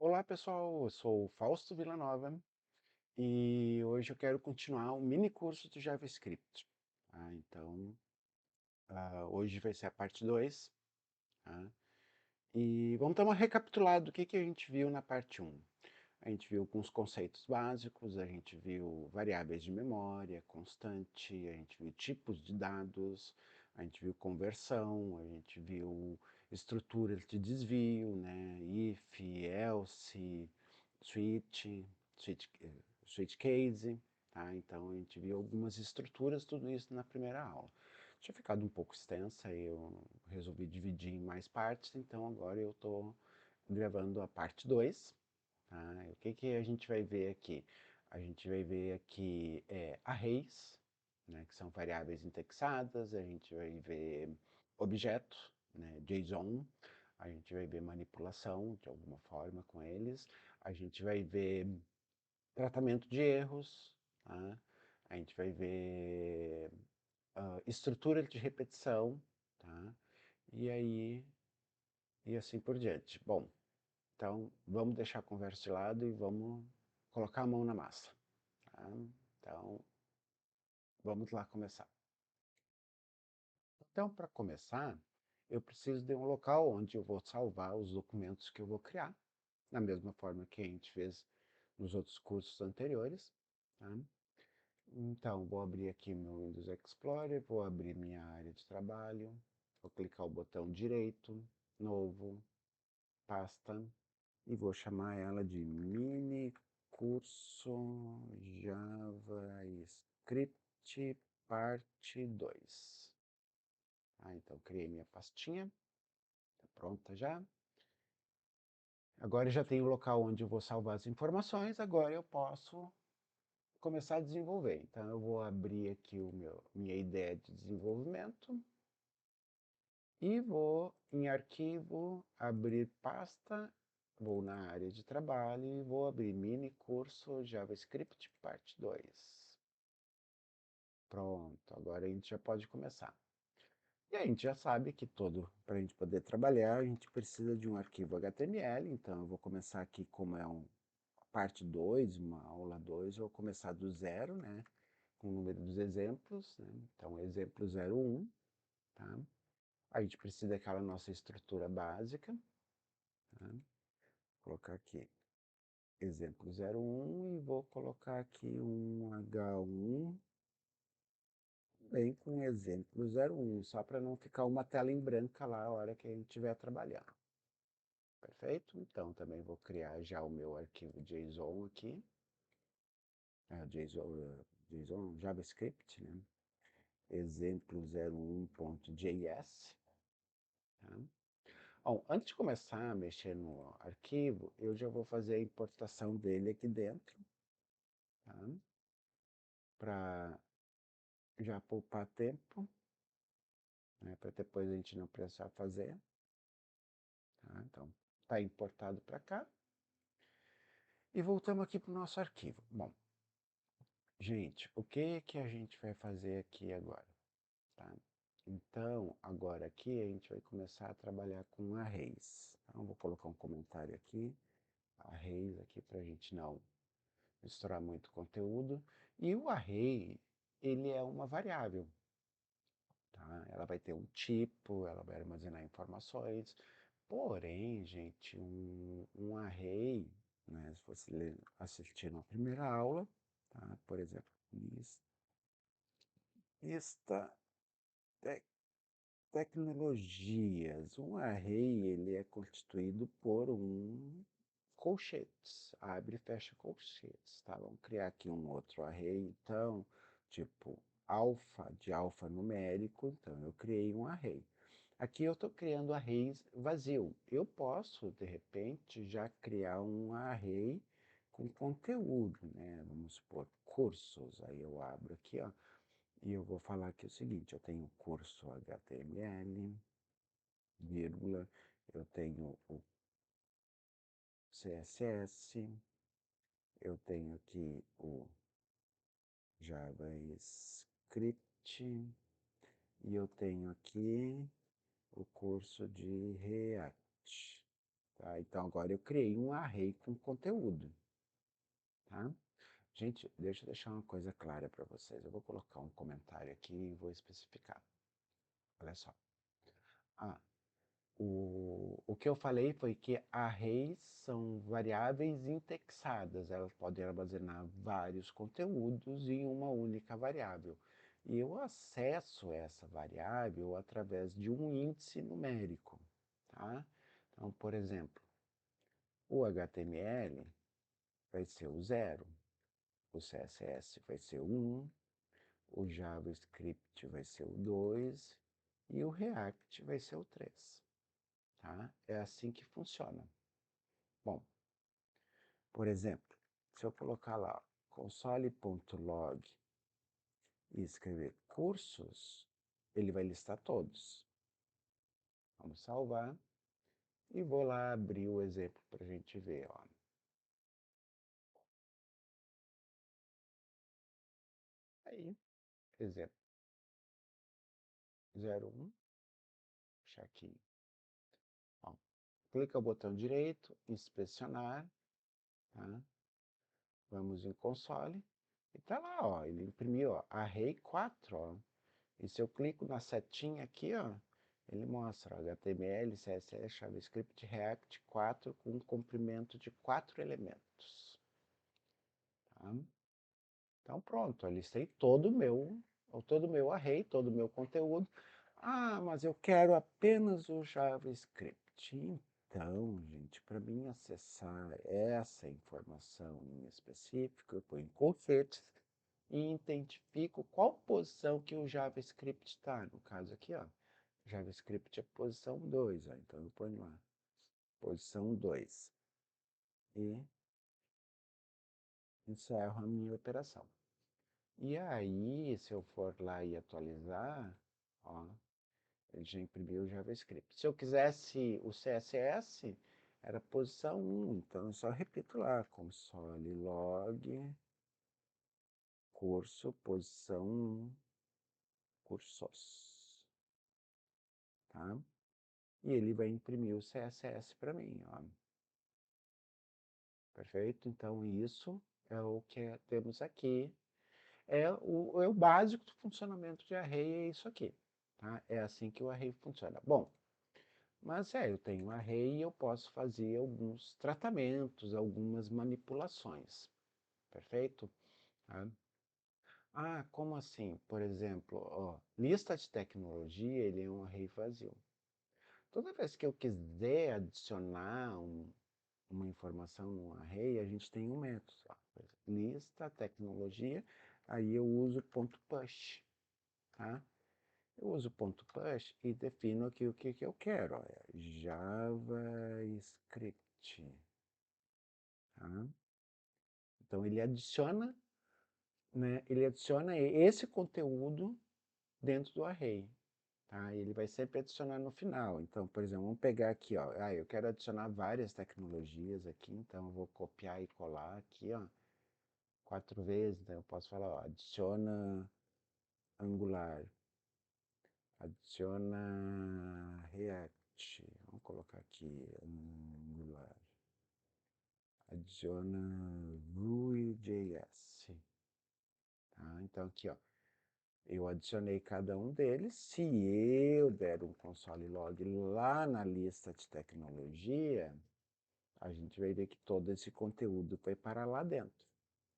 Olá pessoal, eu sou o Fausto Villanova e hoje eu quero continuar um mini curso de JavaScript. Então, hoje vai ser a parte 2, tá? E vamos dar uma recapitulada do que a gente viu na parte um. A gente viu alguns conceitos básicos, a gente viu variáveis de memória, constante, a gente viu tipos de dados, a gente viu conversão, a gente viu estruturas de desvio, né? If, else, switch, switch, switch case, tá? Então a gente viu algumas estruturas, tudo isso na primeira aula. Tinha ficado um pouco extensa, eu resolvi dividir em mais partes, então agora eu estou gravando a parte 2. Tá? O que a gente vai ver aqui? A gente vai ver aqui arrays, né, que são variáveis indexadas, a gente vai ver objeto, né, JSON, a gente vai ver manipulação de alguma forma com eles, a gente vai ver tratamento de erros, tá? A gente vai ver estrutura de repetição, tá? E aí, e assim por diante. Bom, então, vamos deixar a conversa de lado e vamos colocar a mão na massa. Tá? Então, vamos lá começar. Então, para começar, eu preciso de um local onde eu vou salvar os documentos que eu vou criar, da mesma forma que a gente fez nos outros cursos anteriores. Tá? Então, vou abrir aqui meu Windows Explorer, vou abrir minha área de trabalho, vou clicar o botão direito, novo, pasta, e vou chamar ela de mini curso JavaScript parte 2. Então criei minha pastinha, está pronta já. Agora eu já tenho o local onde eu vou salvar as informações, agora eu posso começar a desenvolver. Então eu vou abrir aqui minha ideia de desenvolvimento e vou em arquivo, abrir pasta, vou na área de trabalho e vou abrir mini curso JavaScript parte 2. Pronto, agora a gente já pode começar. E a gente já sabe que para a gente poder trabalhar, a gente precisa de um arquivo HTML, então eu vou começar aqui como é parte 2, uma aula 2, eu vou começar do zero, né? Com o número dos exemplos, né? Então, exemplo 01, tá? A gente precisa daquela nossa estrutura básica, tá? Vou colocar aqui exemplo 01 e vou colocar aqui um H1 bem com exemplo 01, só para não ficar uma tela em branca lá a hora que a gente estiver trabalhando. Perfeito? Então também vou criar já o meu arquivo JSON aqui, JSON JavaScript, né? Exemplo 01.js. Tá? Bom, antes de começar a mexer no arquivo, eu já vou fazer a importação dele aqui dentro, tá? Para já poupar tempo, né? Para depois a gente não precisar fazer. Tá? Então, está importado para cá. E voltamos aqui para o nosso arquivo. Bom, gente, o que a gente vai fazer aqui agora? Tá? Então, agora aqui a gente vai começar a trabalhar com arrays. Então, vou colocar um comentário aqui, arrays aqui para a gente não misturar muito conteúdo. E o array, ele é uma variável. Tá? Ela vai ter um tipo, ela vai armazenar informações. Porém, gente, um array, né, se você assistir na primeira aula, tá? Por exemplo, esta tecnologias. Um array ele é constituído por colchetes, abre e fecha colchetes, tá? Vamos criar aqui um outro array, então, tipo alfa, de alfanumérico, então eu criei um array. Aqui eu estou criando arrays vazio. Eu posso, de repente, já criar um array com conteúdo, né? Vamos supor, cursos. Aí eu abro aqui, ó, e eu vou falar aqui o seguinte, eu tenho curso HTML, vírgula, eu tenho o CSS, eu tenho aqui o JavaScript e eu tenho aqui o curso de React. Tá? Então agora eu criei um array com conteúdo. Tá? Gente, deixa eu deixar uma coisa clara para vocês. Eu vou colocar um comentário aqui e vou especificar. Olha só. Ah, o que eu falei foi que arrays são variáveis indexadas. Elas podem armazenar vários conteúdos em uma única variável. E eu acesso essa variável através de um índice numérico. Tá? Então, por exemplo, o HTML vai ser o 0, o CSS vai ser o 1, o JavaScript vai ser o 2 e o React vai ser o 3. Tá? É assim que funciona. Bom, por exemplo, se eu colocar lá console.log e escrever cursos, ele vai listar todos. Vamos salvar e vou lá abrir o exemplo para a gente ver. Ó. Aí, exemplo 01, deixar aqui. Ó, clica o botão direito, inspecionar, tá? Vamos em console, e tá lá, ó, ele imprimiu, ó, array 4, ó. E se eu clico na setinha aqui, ó, ele mostra ó, HTML, CSS, JavaScript, React 4 com um comprimento de 4 elementos. Tá? Então pronto, eu listei todo o meu array, todo o meu conteúdo. Ah, mas eu quero apenas o JavaScript. Então, gente, para mim acessar essa informação em específico, eu ponho colchetes e identifico qual posição que o JavaScript está. No caso aqui, ó, JavaScript é posição 2, ó, então eu ponho lá, posição 2. E encerro a minha operação. E aí, se eu for lá e atualizar, ó, ele já imprimiu o JavaScript. Se eu quisesse o CSS, era posição 1, então eu só repito lá, console log, curso, posição 1, cursos. Tá? E ele vai imprimir o CSS para mim, ó. Perfeito? Então isso é o que temos aqui. É o básico do funcionamento de array, é isso aqui. Tá? É assim que o array funciona. Bom, mas eu tenho um array e eu posso fazer alguns tratamentos, algumas manipulações. Perfeito? Tá? Ah, como assim? Por exemplo, ó, lista de tecnologia, ele é um array vazio. Toda vez que eu quiser adicionar uma informação num array, a gente tem um método. Ó, lista, tecnologia, aí eu uso ponto .push. Tá? Eu uso ponto .push e defino aqui o que eu quero. Ó, JavaScript. Tá? Então ele adiciona esse conteúdo dentro do array. Tá? Ele vai sempre adicionar no final. Então, por exemplo, vamos pegar aqui, ó. Ah, eu quero adicionar várias tecnologias aqui, então eu vou copiar e colar aqui, ó, 4 vezes. Então eu posso falar, ó, adiciona Angular, adiciona React, vamos colocar aqui Angular, adiciona Vue.js. Tá? Então aqui, ó, eu adicionei cada um deles. Se eu der um console log lá na lista de tecnologia, a gente vai ver que todo esse conteúdo foi para lá dentro.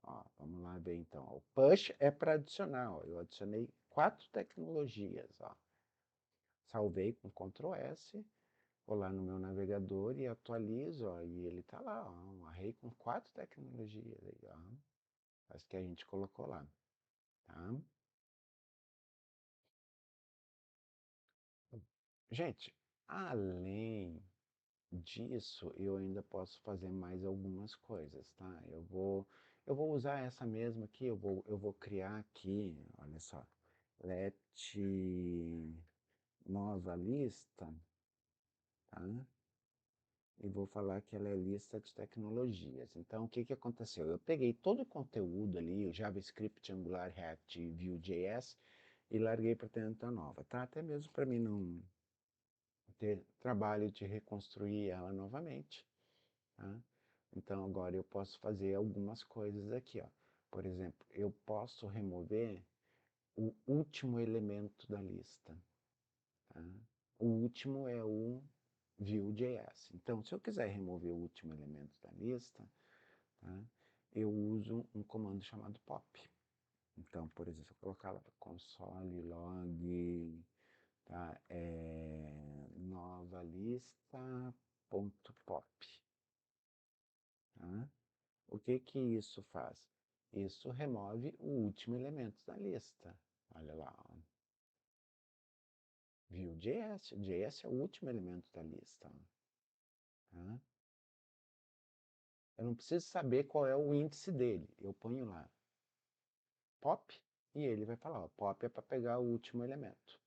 Ó, vamos lá ver então. O push é para adicionar. Ó, eu adicionei 4 tecnologias. Ó. Salvei com Ctrl S, vou lá no meu navegador e atualizo. Ó, e ele está lá, ó, um array com 4 tecnologias. Aí, ó, as que a gente colocou lá. Tá? Gente, além disso, eu ainda posso fazer mais algumas coisas, tá? Eu vou usar essa mesma aqui, eu vou criar aqui, olha só, let nova lista, tá? E vou falar que ela é lista de tecnologias. Então, o que que aconteceu? Eu peguei todo o conteúdo ali, o JavaScript, Angular, React e Vue.js, e larguei para dentro da nova, tá? Até mesmo para mim não ter trabalho de reconstruir ela novamente, tá? Então agora eu posso fazer algumas coisas aqui, ó. Por exemplo, eu posso remover o último elemento da lista, tá? O último é o Vue.js. Então, se eu quiser remover o último elemento da lista, tá? Eu uso um comando chamado pop. Então, por exemplo, se eu colocar lá console log, tá? Nova lista ponto pop, tá? O que que isso faz? Isso remove o último elemento da lista. Olha lá, ó. Vue.js. JS é o último elemento da lista, ó, tá? Eu não preciso saber qual é o índice dele. Eu ponho lá pop e ele vai falar, ó, pop é para pegar o último elemento,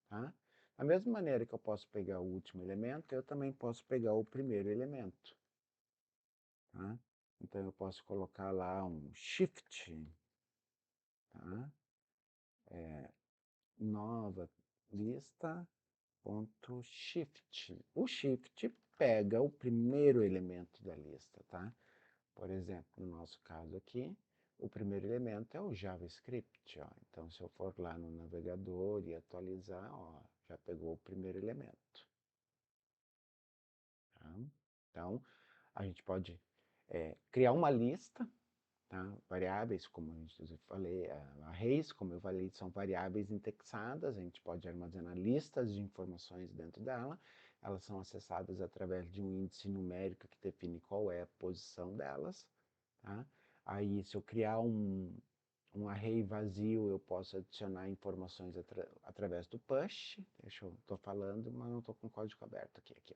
tá? Da mesma maneira que eu posso pegar o último elemento, eu também posso pegar o primeiro elemento, tá? Então eu posso colocar lá um shift, tá? Nova lista ponto shift. O shift pega o primeiro elemento da lista, tá? Por exemplo, no nosso caso aqui, o primeiro elemento é o JavaScript, ó. Então, se eu for lá no navegador e atualizar, ó, já pegou o primeiro elemento, tá? Então, a gente pode criar uma lista, tá? Variáveis, como eu falei, arrays, como eu falei, são variáveis indexadas, a gente pode armazenar listas de informações dentro dela, elas são acessadas através de um índice numérico que define qual é a posição delas, tá? Aí, se eu criar um array vazio, eu posso adicionar informações através do push, deixa eu, estou falando, mas não estou com o código aberto aqui, ó.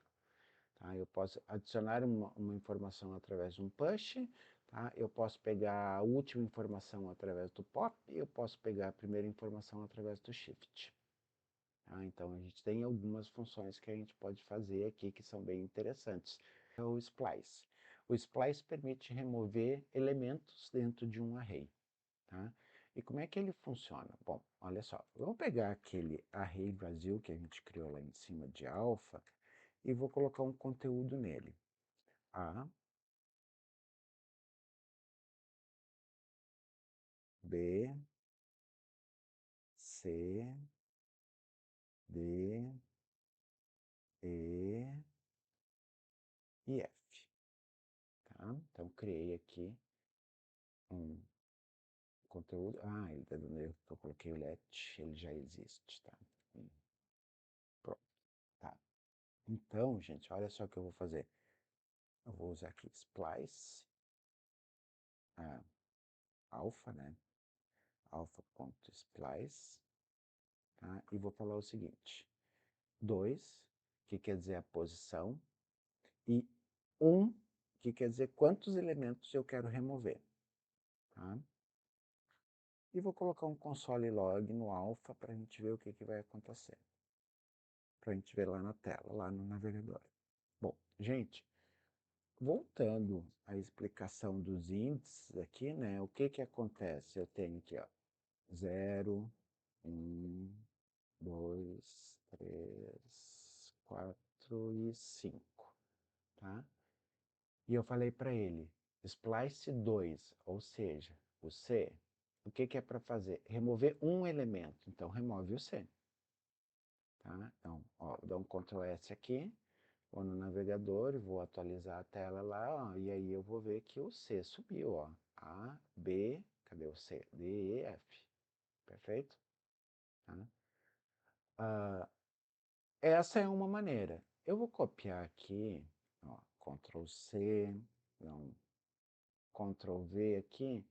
Tá? Eu posso adicionar uma informação através de um push, tá? Eu posso pegar a última informação através do pop, e eu posso pegar a primeira informação através do shift. Tá? Então, a gente tem algumas funções que a gente pode fazer aqui que são bem interessantes. É o splice. O splice permite remover elementos dentro de um array. Tá? E como é que ele funciona? Bom, olha só, eu vou pegar aquele array vazio que a gente criou lá em cima de alfa e vou colocar um conteúdo nele. A, B, C, D, E e F. Tá? Então, criei aqui um conteúdo. Ah, ele está dando erro porque eu coloquei o let, ele já existe, tá? Pronto, tá. Então, gente, olha só o que eu vou fazer. Eu vou usar aqui splice, alpha, né? Alpha.splice, tá? E vou falar o seguinte: 2, que quer dizer a posição, e 1, que quer dizer quantos elementos eu quero remover, tá? E vou colocar um console log no alpha para a gente ver o que vai acontecer. Para a gente ver lá na tela, lá no navegador. Bom, gente, voltando à explicação dos índices aqui, né? O que acontece? Eu tenho aqui, ó, 0, 1, 2, 3, 4 e 5, tá? E eu falei para ele, splice 2, ou seja, o C, o que é para fazer? Remover um elemento, então remove o C, tá? Então, ó, vou dar um Ctrl S aqui, vou no navegador e vou atualizar a tela lá, ó, e aí eu vou ver que o C subiu, ó, A, B, cadê o C? D, E, F, perfeito? Tá? Essa é uma maneira. Eu vou copiar aqui, ó, Ctrl C, não, Ctrl V aqui,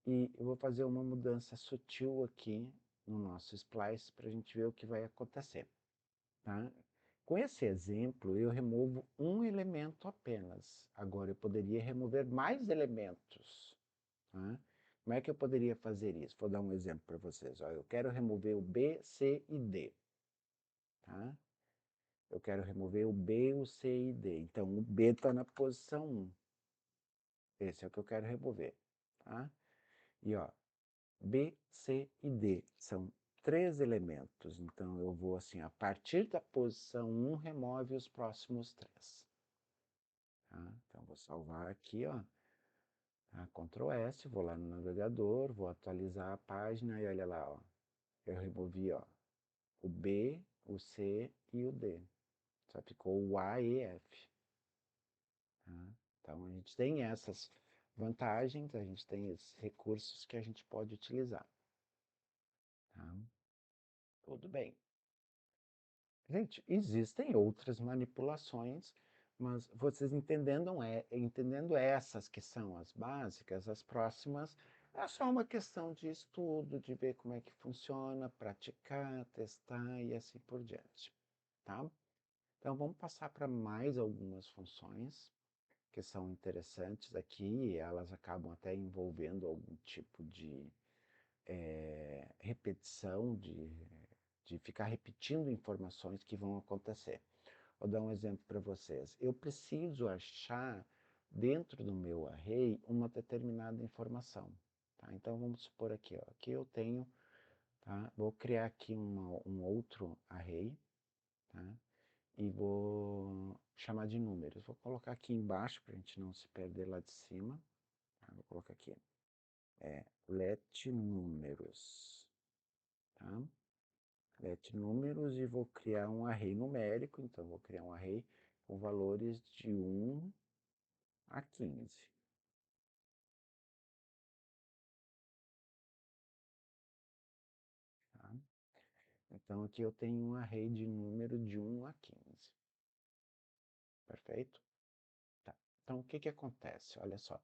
e eu vou fazer uma mudança sutil aqui no nosso splice para a gente ver o que vai acontecer, tá? Com esse exemplo, eu removo um elemento apenas. Agora, eu poderia remover mais elementos, tá? Como é que eu poderia fazer isso? Vou dar um exemplo para vocês. Ó, eu quero remover o B, C e D, tá? Eu quero remover o B, o C e D. Então, o B está na posição 1. Esse é o que eu quero remover, tá? E, ó, B, C e D são 3 elementos. Então, eu vou assim, a partir da posição 1, remove os próximos 3. Tá? Então, vou salvar aqui, ó. Tá? Ctrl S, vou lá no navegador, vou atualizar a página e olha lá, ó. Eu removi, ó, o B, o C e o D. Só ficou o A e F. Tá? Então, a gente tem essas vantagens, a gente tem esses recursos que a gente pode utilizar. Tá? Tudo bem. Gente, existem outras manipulações, mas vocês entendendo essas que são as básicas, as próximas é só uma questão de estudo, de ver como é que funciona, praticar, testar e assim por diante, tá? Então vamos passar para mais algumas funções que são interessantes aqui, e elas acabam até envolvendo algum tipo de repetição, de ficar repetindo informações que vão acontecer. Vou dar um exemplo para vocês. Eu preciso achar dentro do meu array uma determinada informação. Tá? Então vamos supor aqui, ó, aqui eu tenho, tá? Vou criar aqui um outro array, tá? E vou chamar de números. Vou colocar aqui embaixo para a gente não se perder lá de cima. Tá? Vou colocar aqui, let números. Tá? Let números e vou criar um array numérico, então vou criar um array com valores de 1 a 15. Tá? Então aqui eu tenho um array de número de 1 a 15. Perfeito? Tá. Então o que que acontece? Olha só.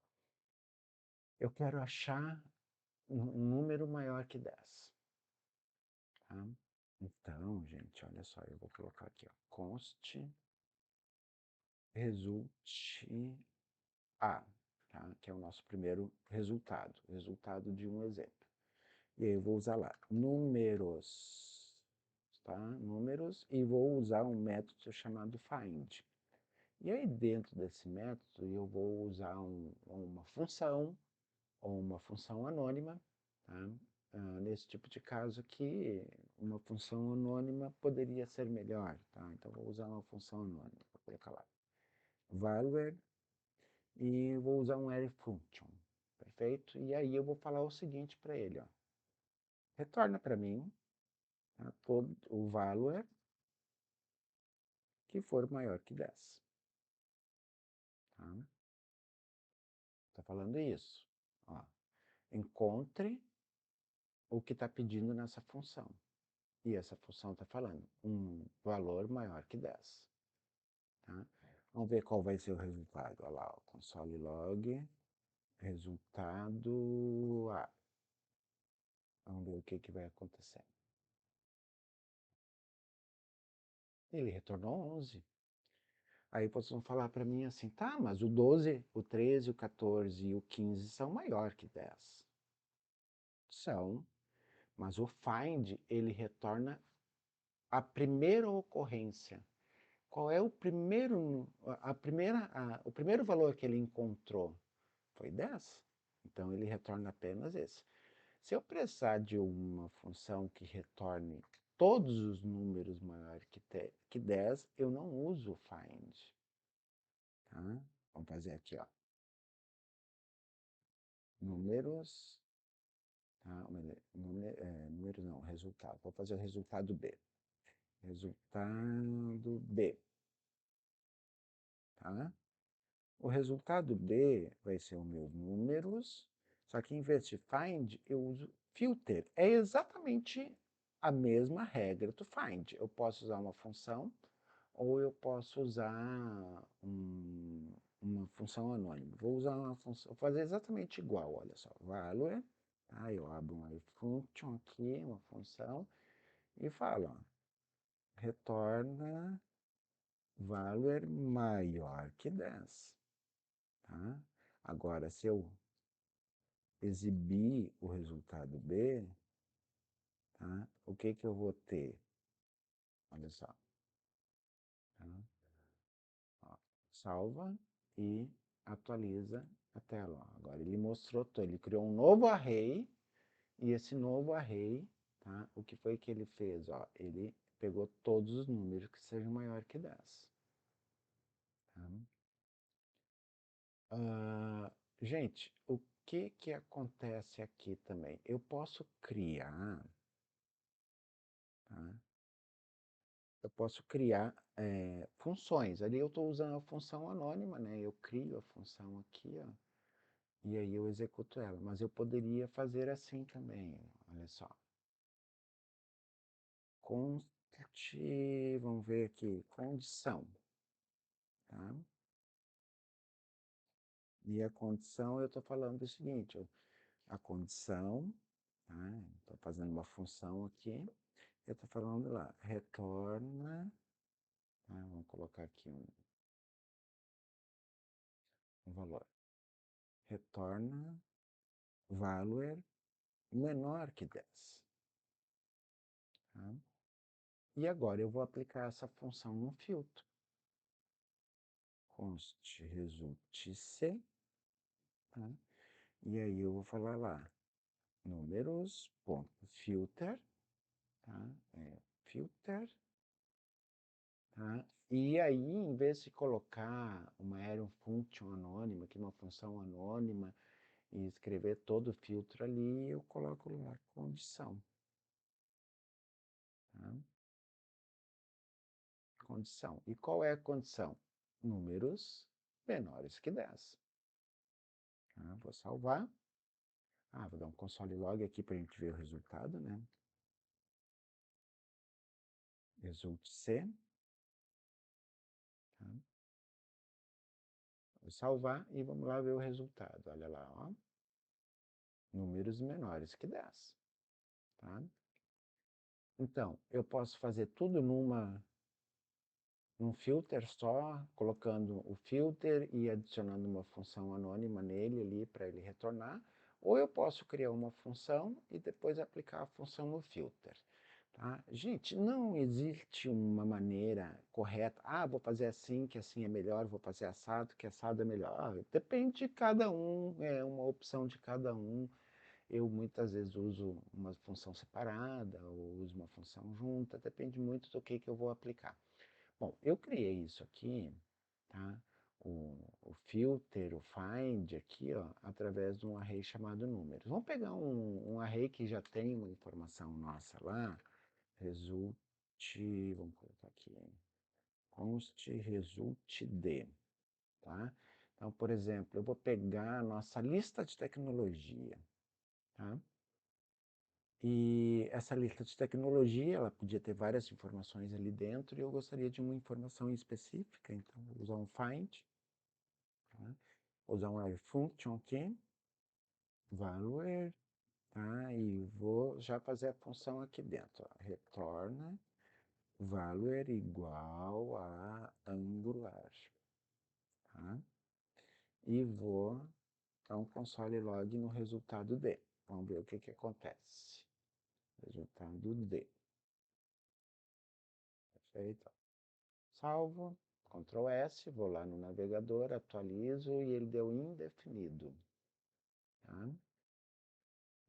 Eu quero achar um número maior que 10. Tá? Então, gente, olha só, eu vou colocar aqui, ó, const result A, tá? Que é o nosso primeiro resultado, resultado de um exemplo. E aí eu vou usar lá números, tá? Números, e vou usar um método chamado find. E aí dentro desse método eu vou usar uma função ou uma função anônima, tá? Nesse tipo de caso aqui, uma função anônima poderia ser melhor, tá? Então vou usar uma função anônima, vou colocar lá value e vou usar um array function, perfeito? E aí eu vou falar o seguinte para ele, ó, retorna para mim, tá, todo o value que for maior que 10. Tá? Tá falando isso. Ó, encontre o que está pedindo nessa função. E essa função está falando um valor maior que 10. Tá? Vamos ver qual vai ser o resultado. Olha lá, ó, console log, resultado A. Vamos ver o que, que vai acontecer. Ele retornou 11. Aí vocês vão falar para mim assim, tá, mas o 12, o 13, o 14 e o 15 são maior que 10. São, mas o find, ele retorna a primeira ocorrência. Qual é o primeiro, o primeiro valor que ele encontrou? Foi 10. Então ele retorna apenas esse. Se eu precisar de uma função que retorne todos os números maiores que 10, eu não uso o find. Tá? Vamos fazer aqui, ó. Números, tá? Números não, resultado. Vou fazer o resultado B. Resultado B. Tá? O resultado B vai ser o meu números, só que em vez de find, eu uso filter. É exatamente a mesma regra do find. Eu posso usar uma função ou eu posso usar uma função anônima. Vou usar uma função, vou fazer exatamente igual, olha só, value, tá? Eu abro uma function aqui, uma função, e falo, ó, retorna value maior que 10. Tá? Agora, se eu exibir o resultado B, tá? O que que eu vou ter? Olha só. Tá? Ó, salva e atualiza a tela. Ó. Agora ele mostrou, ele criou um novo array, e esse novo array, tá? tá? O que foi que ele fez? Ó, ele pegou todos os números que sejam maior que 10. Tá? Gente, o que que acontece aqui também? Eu posso criar, tá? Eu posso criar funções. Ali eu estou usando a função anônima, né? Eu crio a função aqui, ó, e aí eu executo ela. Mas eu poderia fazer assim também, olha só. Const, vamos ver aqui, condição, tá? E a condição, eu estou falando o seguinte, a condição, tá? Estou fazendo uma função aqui, eu estou falando lá, retorna, tá? Vamos colocar aqui um valor, retorna valor menor que 10. Tá? E agora eu vou aplicar essa função no filtro. Const resultse, tá? E aí eu vou falar lá, números.filter, tá? Filter, tá? E aí, em vez de colocar uma arrow function anônima, que é uma função anônima, e escrever todo o filtro ali, eu coloco lá condição. Tá? Condição. E qual é a condição? Números menores que 10. Tá? Vou salvar. Vou dar um console log aqui para a gente ver o resultado, né? Result C. Tá? Vou salvar e vamos lá ver o resultado. Olha lá, ó. Números menores que 10. Tá? Então, eu posso fazer tudo num filter só, colocando o filter e adicionando uma função anônima nele ali para ele retornar, ou eu posso criar uma função e depois aplicar a função no filter. Tá? Gente, não existe uma maneira correta. Vou fazer assim, que assim é melhor, vou fazer assado, que assado é melhor. Depende de cada um, é uma opção de cada um. Eu muitas vezes uso uma função separada, ou uso uma função junta, depende muito do que eu vou aplicar. Bom, eu criei isso aqui, tá? O filter, o find aqui, ó, através de um array chamado números. Vamos pegar um array que já tem uma informação nossa lá, result, vamos colocar aqui, const result d, tá? Então, por exemplo, eu vou pegar a nossa lista de tecnologia, tá? E essa lista de tecnologia, ela podia ter várias informações ali dentro e eu gostaria de uma informação específica, então vou usar um find, tá? Vou usar um array function aqui, value, tá? E vou já fazer a função aqui dentro, ó. Retorna value igual a angular, tá? E vou dar um console log no resultado D. Vamos ver o que que acontece. Resultado D. Perfeito. Salvo, Ctrl S, vou lá no navegador, atualizo e ele deu indefinido. Tá?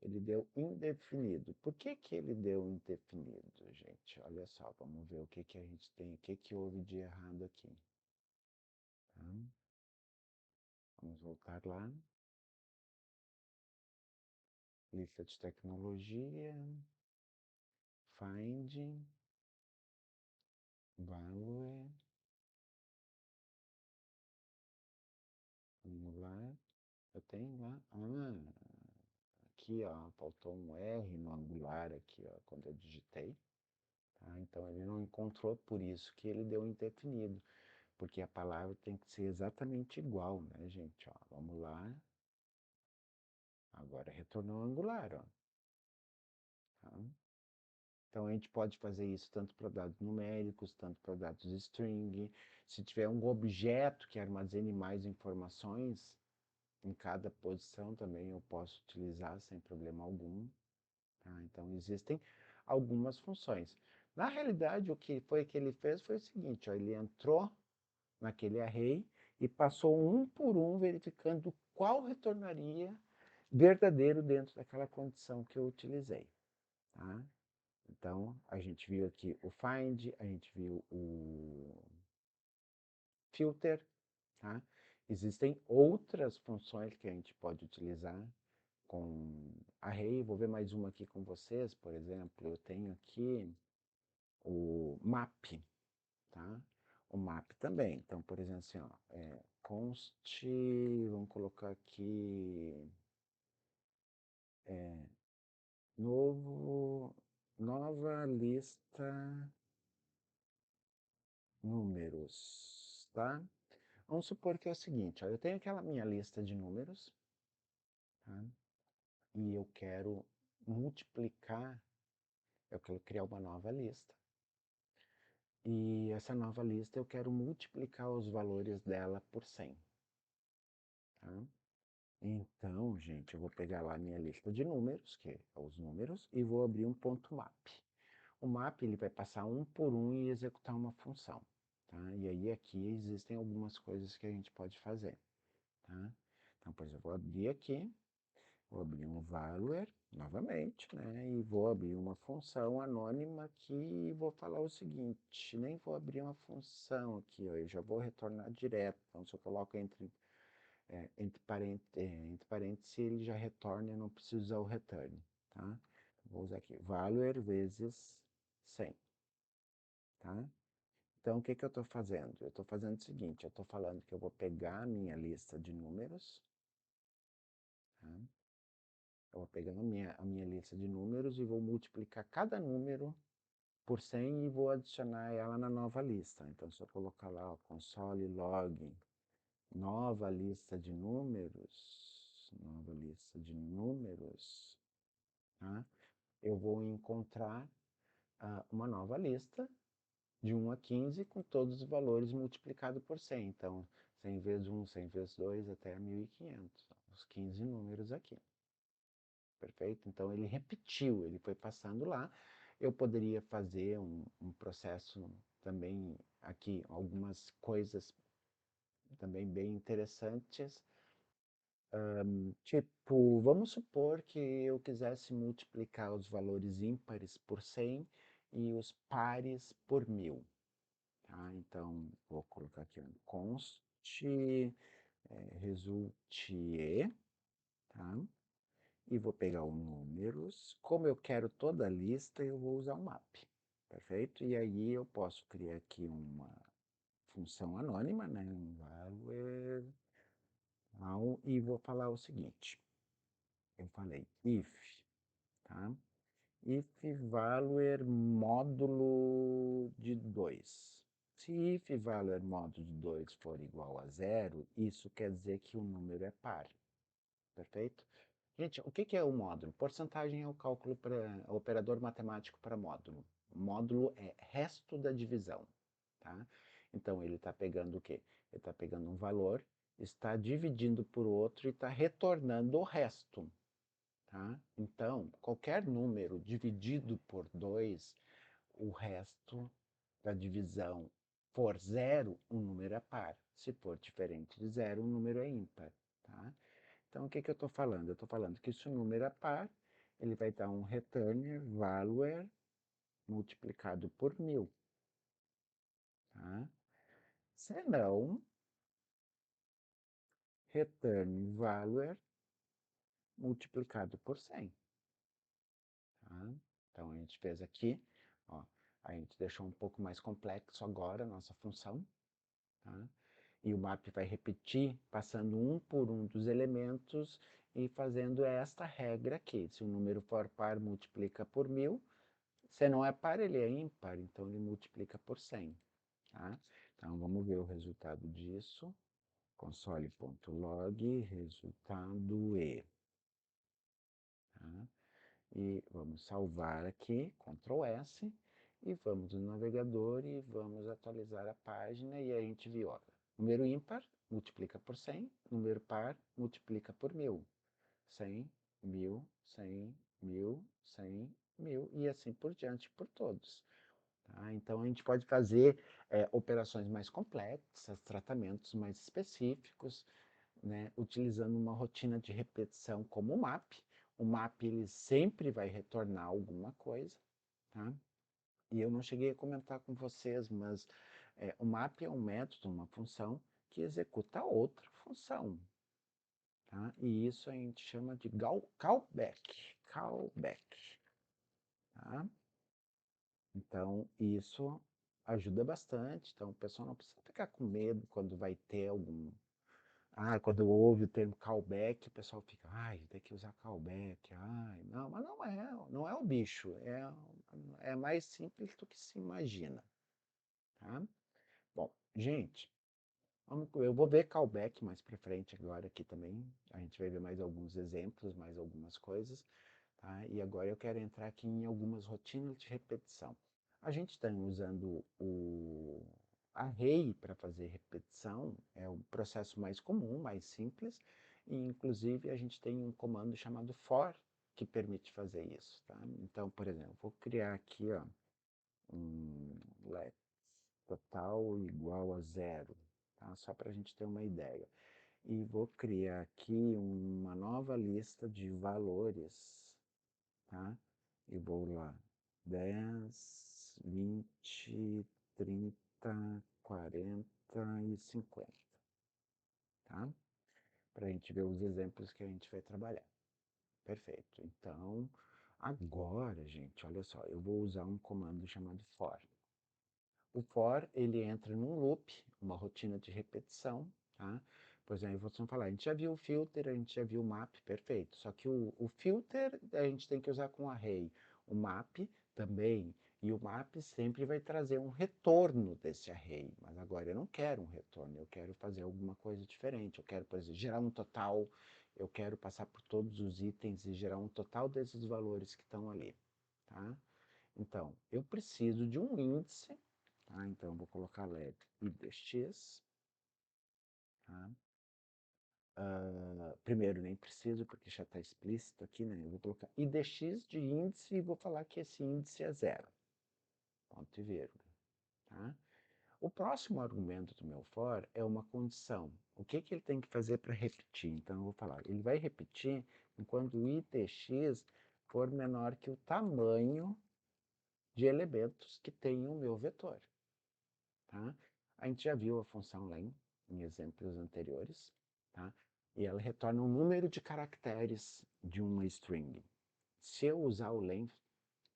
Ele deu indefinido. Por que que ele deu indefinido, gente? Olha só, vamos ver o que que a gente tem, o que que houve de errado aqui. Tá? Vamos voltar lá. Lista de tecnologia, find, value, vamos lá. Eu tenho lá, aqui ó, faltou um R no angular aqui ó, quando eu digitei. Tá? Então ele não encontrou, por isso que ele deu indefinido, porque a palavra tem que ser exatamente igual, né, gente? Ó, vamos lá. Agora retornou angular, ó. Tá? Então a gente pode fazer isso tanto para dados numéricos, tanto para dados string. Se tiver um objeto que armazene mais informações, em cada posição também eu posso utilizar sem problema algum. Tá? Então existem algumas funções. Na realidade, o que foi que ele fez foi o seguinte, ó, ele entrou naquele array e passou um por um verificando qual retornaria verdadeiro dentro daquela condição que eu utilizei. Tá? Então, a gente viu aqui o find, a gente viu o filter, tá? Existem outras funções que a gente pode utilizar com array. Vou ver mais uma aqui com vocês, por exemplo, eu tenho aqui o map, tá? O map também. Então, por exemplo, assim, ó, const, vamos colocar aqui, nova lista números, tá? Vamos supor que é o seguinte, ó, eu tenho aquela minha lista de números, tá? E eu quero multiplicar, eu quero criar uma nova lista. E essa nova lista eu quero multiplicar os valores dela por 100, tá? Então, gente, eu vou pegar lá a minha lista de números, que é os números, e vou abrir um ponto map. O map ele vai passar um por um e executar uma função, tá? E aí aqui existem algumas coisas que a gente pode fazer, tá? Então, por exemplo, eu vou abrir aqui, vou abrir um valor novamente, né? E vou abrir uma função anônima aqui e vou falar o seguinte, nem vou abrir uma função aqui, ó, eu já vou retornar direto. Então, se eu coloco entre parênteses, ele já retorna, eu não preciso usar o return, tá? Vou usar aqui, valor vezes 100, tá? Então, o que que eu estou fazendo? Eu estou fazendo o seguinte, eu estou falando que eu vou pegar a minha lista de números, tá? Eu vou pegar a minha lista de números e vou multiplicar cada número por 100 e vou adicionar ela na nova lista. Então, se eu colocar lá, ó, console log, nova lista de números, tá? Eu vou encontrar uma nova lista de 1 a 15 com todos os valores multiplicados por 100. Então, 100 vezes 1, 100 vezes 2, até 1500. Os 15 números aqui. Perfeito? Então, ele repetiu, ele foi passando lá. Eu poderia fazer um processo também aqui, algumas coisas também bem interessantes. Tipo, vamos supor que eu quisesse multiplicar os valores ímpares por 100 e os pares por 1000. Tá? Então, vou colocar aqui um const resulte, tá? E vou pegar o números. Como eu quero toda a lista, eu vou usar o map, perfeito? E aí eu posso criar aqui uma função anônima, né? Um valor, e vou falar o seguinte. Eu falei if, tá? If valor módulo de 2. Se if valor módulo de 2 for igual a zero, isso quer dizer que o número é par. Perfeito? Gente, o que é o módulo? Porcentagem é o cálculo para operador matemático para módulo. Módulo é resto da divisão, tá? Então ele está pegando o quê? Ele está pegando um valor, está dividindo por outro e está retornando o resto. Tá? Então, qualquer número dividido por 2, o resto da divisão for zero, um número é par. Se for diferente de zero, um número é ímpar. Tá? Então, o que eu estou falando? Eu estou falando que se o número é par, ele vai dar um return value multiplicado por 1000. Tá? Se não, return value multiplicado por 100. Tá? Então, a gente fez aqui, ó, a gente deixou um pouco mais complexo agora a nossa função, tá? E o map vai repetir, passando um por um dos elementos e fazendo esta regra aqui. Se o número for par, multiplica por 1000. Se não é par, ele é ímpar, então ele multiplica por 100. Tá? Então, vamos ver o resultado disso. Console.log, resultado E. Tá? E vamos salvar aqui, Ctrl S, e vamos no navegador e vamos atualizar a página e a gente viu, ó, número ímpar multiplica por 100, número par multiplica por 1000. 100, 1000, 100, 1000, 100, 1000 e assim por diante por todos. Tá? Então a gente pode fazer operações mais complexas, tratamentos mais específicos, né, utilizando uma rotina de repetição como o map. O map ele sempre vai retornar alguma coisa, tá? E eu não cheguei a comentar com vocês, mas o map é um método, uma função que executa outra função, tá? E isso a gente chama de callback, tá? Então, isso ajuda bastante. Então, o pessoal não precisa ficar com medo quando vai ter algum. Ah, quando ouve o termo callback, o pessoal fica, ai, tem que usar callback, ai, não, mas não é o bicho, é mais simples do que se imagina, tá? Bom, gente, eu vou ver callback mais pra frente agora aqui também, a gente vai ver mais alguns exemplos, mais algumas coisas, tá? E agora eu quero entrar aqui em algumas rotinas de repetição. A gente está usando o array para fazer repetição, é o processo mais comum, mais simples, e inclusive a gente tem um comando chamado for que permite fazer isso, tá? Então, por exemplo, vou criar aqui, ó, um let total igual a zero, tá? Só para a gente ter uma ideia. E vou criar aqui uma nova lista de valores, tá? E vou lá, 10, 20, 30, 40 e 50, tá? Para a gente ver os exemplos que a gente vai trabalhar. Perfeito. Então, agora, gente, olha só, eu vou usar um comando chamado for. O for, ele entra num loop, uma rotina de repetição, tá? Por exemplo, vocês vão falar, a gente já viu o filter, a gente já viu o map, perfeito. Só que o filter a gente tem que usar com array. O map também. E o map sempre vai trazer um retorno desse array. Mas agora eu não quero um retorno, eu quero fazer alguma coisa diferente. Eu quero, por exemplo, gerar um total, eu quero passar por todos os itens e gerar um total desses valores que estão ali, tá? Então, eu preciso de um índice, tá? Então, eu vou colocar let idx, tá? Primeiro, nem preciso, porque já está explícito aqui, né? Eu vou colocar idx de índice e vou falar que esse índice é zero. Ponto e vírgula, tá? O próximo argumento do meu for é uma condição. O que, que ele tem que fazer para repetir? Então, eu vou falar, ele vai repetir enquanto o idx for menor que o tamanho de elementos que tem o meu vetor. Tá? A gente já viu a função len em exemplos anteriores, tá? E ela retorna um número de caracteres de uma string. Se eu usar o len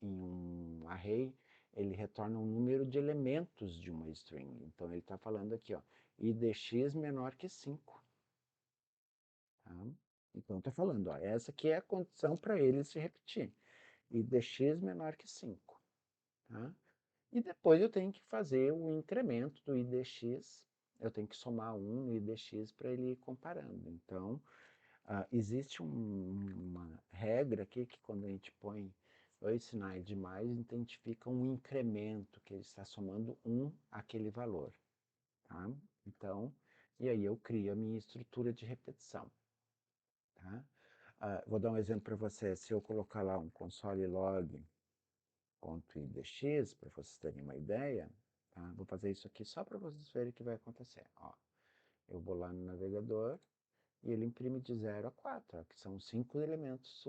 em um array, ele retorna um número de elementos de uma string. Então ele está falando aqui, ó, idx menor que 5. Tá? Então está falando, ó, essa aqui é a condição para ele se repetir. Idx menor que 5. Tá? E depois eu tenho que fazer o incremento do IDX, eu tenho que somar 1 no IDX para ele ir comparando. Então, existe uma regra aqui que quando a gente põe dois sinais de mais, identifica um incremento, que ele está somando 1 àquele valor. Tá? Então, e aí eu crio a minha estrutura de repetição. Tá? Vou dar um exemplo para você. Se eu colocar lá um console log .idx, para vocês terem uma ideia, tá? Vou fazer isso aqui só para vocês verem o que vai acontecer. Ó, eu vou lá no navegador e ele imprime de 0 a 4, ó, que são 5 elementos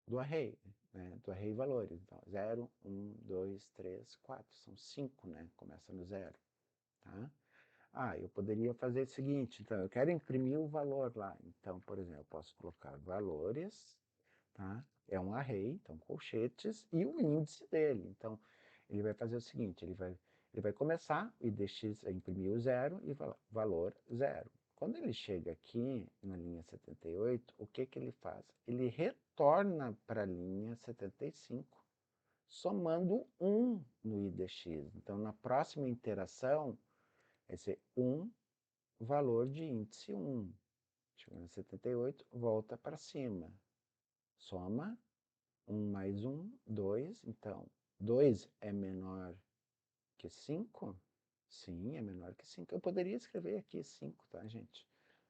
do array, né? Do array valores. Então, 0, 1, 2, 3, 4, são 5, né? Começa no 0, tá? Eu poderia fazer o seguinte, então, eu quero imprimir o valor lá. Então, por exemplo, eu posso colocar valores, tá? É um array, então colchetes, e o índice dele. Então, ele vai fazer o seguinte, ele vai começar o idx a imprimir o 0 e valor 0. Quando ele chega aqui na linha 78, o que, que ele faz? Ele retorna para a linha 75, somando 1 no idx. Então, na próxima interação, vai ser 1 valor de índice 1. Chegou na 78, volta para cima. Soma 1 mais 1, 2. Então, 2 é menor que 5? Sim, é menor que 5. Eu poderia escrever aqui 5, tá, gente?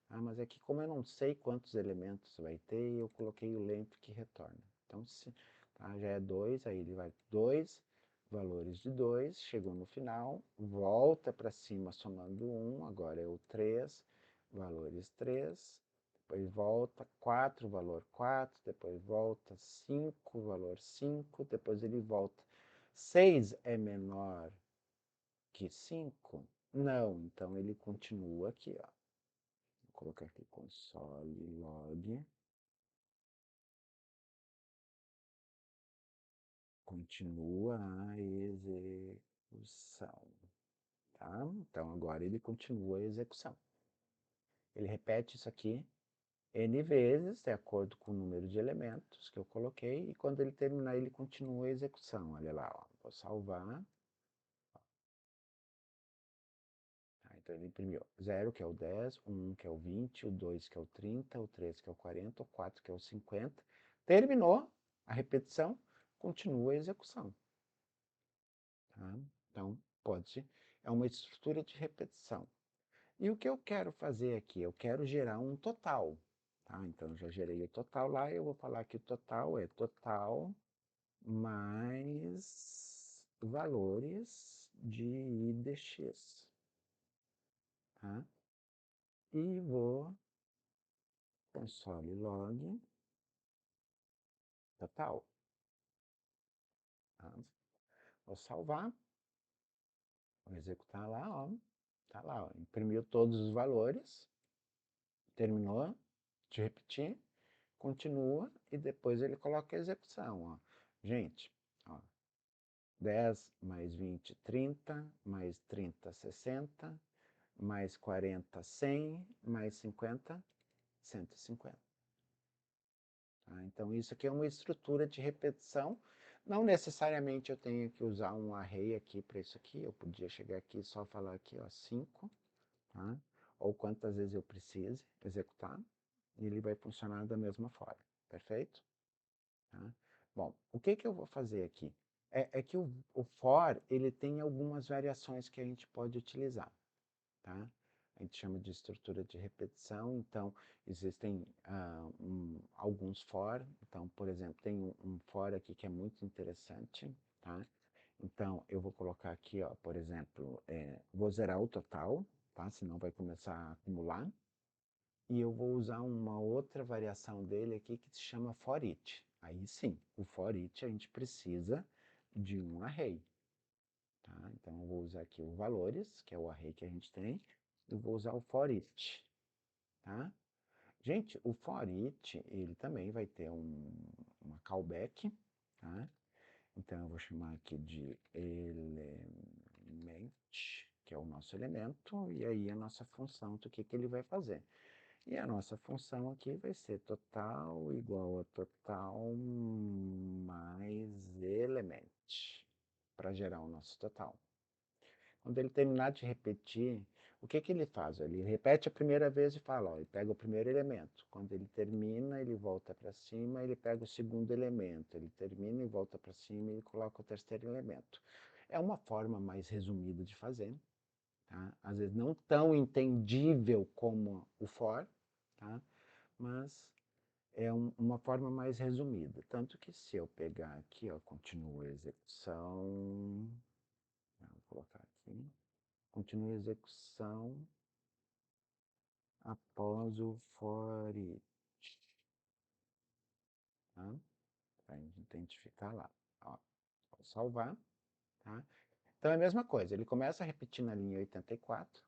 Mas é que como eu não sei quantos elementos vai ter, eu coloquei o length que retorna. Então, já é 2, aí ele vai 2, valores de 2, chegou no final, volta para cima somando 1, agora é o 3, valores 3, depois volta 4, valor 4, depois volta 5, valor 5, depois ele volta. 6 é menor que 5? Não, então ele continua aqui, ó. Vou colocar aqui console log. Continua a execução, tá? Então agora ele continua a execução. Ele repete isso aqui N vezes, de acordo com o número de elementos que eu coloquei, e quando ele terminar, ele continua a execução. Olha lá, ó. Vou salvar. Tá, então ele imprimiu 0, que é o 10, o 1, que é o 20, o 2, que é o 30, o 3, que é o 40, o 4, que é o 50. Terminou a repetição, continua a execução. Tá? Então, pode. É uma estrutura de repetição. E o que eu quero fazer aqui? Eu quero gerar um total. Tá? Então, eu já gerei o total lá, eu vou falar que o total é total mais valores de IDX. Tá? E vou console log total. Tá? Vou salvar, vou executar lá, ó. Tá lá, ó. Imprimiu todos os valores, terminou de repetir, continua e depois ele coloca a execução, ó. Gente, ó, 10 mais 20, 30, mais 30, 60, mais 40, 100, mais 50, 150. Tá? Então, isso aqui é uma estrutura de repetição. Não necessariamente eu tenho que usar um array aqui para isso aqui. Eu podia chegar aqui e só falar aqui, ó, 5, tá? Ou quantas vezes eu precise executar, e ele vai funcionar da mesma forma. Perfeito? Tá? Bom, o que eu vou fazer aqui? É que o for, ele tem algumas variações que a gente pode utilizar. Tá? A gente chama de estrutura de repetição, então existem alguns for, então, por exemplo, tem um for aqui que é muito interessante, tá? Então, eu vou colocar aqui, ó, por exemplo, vou zerar o total, tá? Senão vai começar a acumular, e eu vou usar uma outra variação dele aqui que se chama for each. Aí sim, o for each a gente precisa de um array, tá? Então, eu vou usar aqui o valores, que é o array que a gente tem, e vou usar o for each, tá? Gente, o for each, ele também vai ter uma callback, tá? Então, eu vou chamar aqui de element, que é o nosso elemento, e aí a nossa função do que ele vai fazer. E a nossa função aqui vai ser total igual a total mais element, para gerar o nosso total. Quando ele terminar de repetir, o que ele faz? Ele repete a primeira vez e fala, ó, ele pega o primeiro elemento. Quando ele termina, ele volta para cima, ele pega o segundo elemento. Ele termina e volta para cima e ele coloca o terceiro elemento. É uma forma mais resumida de fazer, tá? Às vezes não tão entendível como o for, tá? Mas é uma forma mais resumida. Tanto que se eu pegar aqui, ó, continua a execução, vou colocar aqui, continua a execução após o for each, tá? Para a gente identificar lá. Ó, vou salvar, tá? Então é a mesma coisa, ele começa a repetir na linha 84,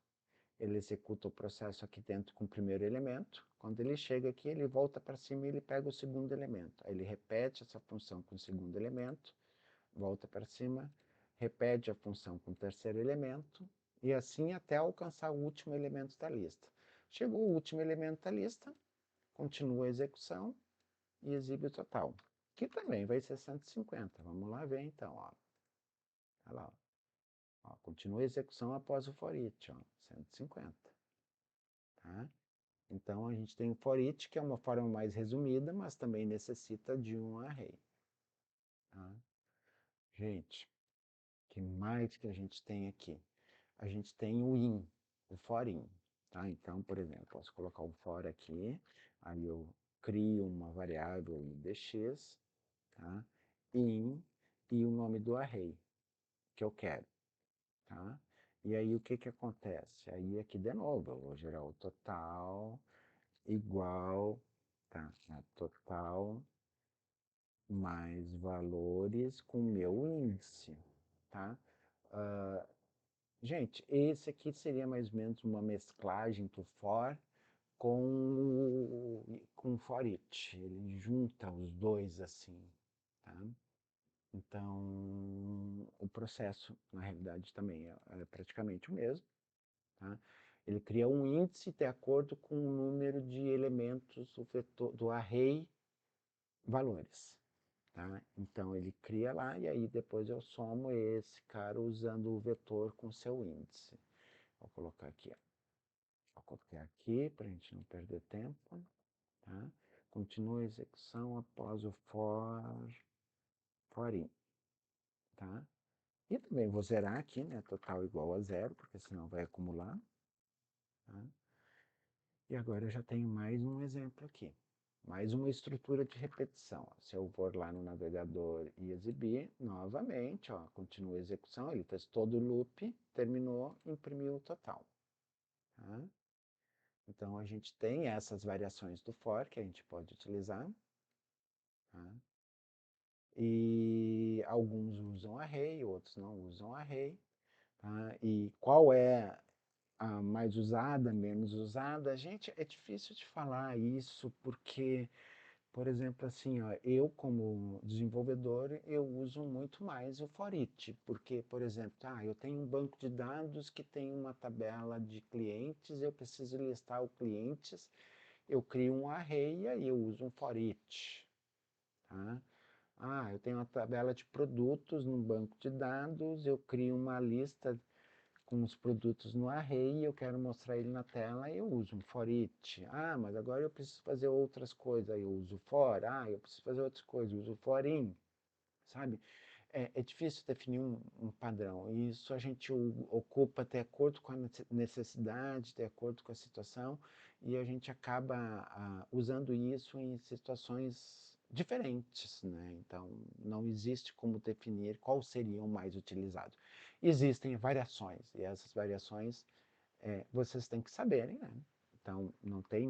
ele executa o processo aqui dentro com o primeiro elemento, quando ele chega aqui, ele volta para cima e ele pega o segundo elemento. Aí ele repete essa função com o segundo elemento, volta para cima, repete a função com o terceiro elemento, e assim até alcançar o último elemento da lista. Chegou o último elemento da lista, continua a execução e exibe o total, que também vai ser 150. Vamos lá ver então, ó. Olha lá, ó. Continua a execução após o for each, ó, 150. Tá? Então a gente tem o for each, que é uma forma mais resumida, mas também necessita de um array. Tá? Gente, o que mais que a gente tem aqui? A gente tem o in, o for in. Tá? Então, por exemplo, posso colocar um for aqui, aí eu crio uma variável IDX, tá? In, e o nome do array que eu quero. Tá? E aí o que acontece? Aí aqui de novo, eu vou gerar o total igual, tá, a total mais valores com meu índice, tá? Ah, gente, esse aqui seria mais ou menos uma mesclagem do for com for each. Ele junta os dois assim, tá? Então, o processo, na realidade, também é praticamente o mesmo, tá? Ele cria um índice de acordo com o número de elementos do, vetor, do array valores. Tá? Então ele cria lá e aí depois eu somo esse cara usando o vetor com seu índice. Vou colocar aqui, ó. Vou colocar aqui para a gente não perder tempo. Tá? Continua a execução após o for in. Tá? E também vou zerar aqui, né? Total igual a zero, porque senão vai acumular. Tá? E agora eu já tenho mais um exemplo aqui. Mais uma estrutura de repetição. Se eu for lá no navegador e exibir, novamente, ó, continua a execução, ele fez todo o loop, terminou, imprimiu o total. Tá? Então, a gente tem essas variações do for que a gente pode utilizar. Tá? E alguns usam array, outros não usam array. Tá? E qual é a mais usada, menos usada? Gente, é difícil de falar isso, porque por exemplo, assim, ó, eu como desenvolvedor, eu uso muito mais o for each, porque, por exemplo, eu tenho um banco de dados que tem uma tabela de clientes, eu preciso listar os clientes, eu crio um array e aí eu uso um for each, tá? Eu tenho uma tabela de produtos num banco de dados, eu crio uma lista com os produtos no array, eu quero mostrar ele na tela, eu uso um for each. Mas agora eu preciso fazer outras coisas, eu uso for. Eu preciso fazer outras coisas, eu uso for in, sabe? É difícil definir um padrão. E isso a gente ocupa de acordo com a necessidade, de acordo com a situação, e a gente acaba usando isso em situações diferentes, né? Então, não existe como definir qual seria o mais utilizado. Existem variações, e essas variações vocês têm que saberem, né? Então, não tem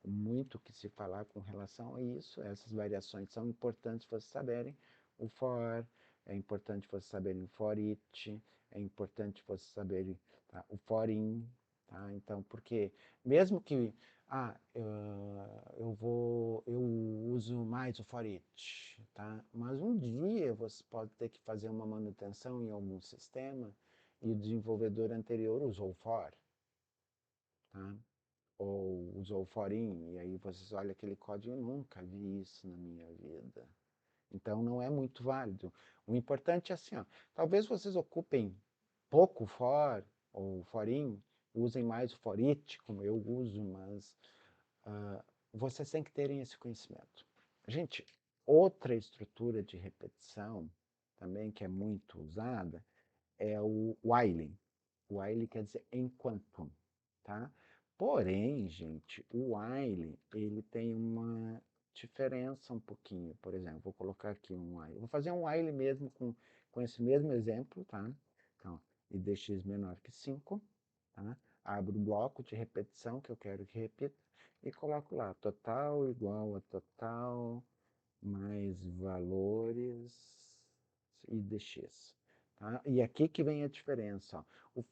muito que se falar com relação a isso. Essas variações são importantes vocês saberem. O for, é importante vocês saberem o for each, é importante vocês saberem, tá, o for in, tá? Então, porque mesmo que eu uso mais o for each, tá? Mas um dia você pode ter que fazer uma manutenção em algum sistema e o desenvolvedor anterior usou o for, tá? Ou usou o for in, e aí vocês olham aquele código, eu nunca vi isso na minha vida. Então não é muito válido. O importante é assim, ó, talvez vocês ocupem pouco for ou for in, usem mais o for each, como eu uso, mas vocês têm que terem esse conhecimento. Gente, outra estrutura de repetição também que é muito usada é o while. While quer dizer enquanto, tá? Porém, gente, o while, ele tem uma diferença um pouquinho. Por exemplo, vou colocar aqui um while. Vou fazer um while mesmo com esse mesmo exemplo, tá? Então, IDX menor que 5, tá? Abro o bloco de repetição que eu quero que repita e coloco lá, total igual a total mais valores IDX. Tá? E aqui que vem a diferença. Ó. O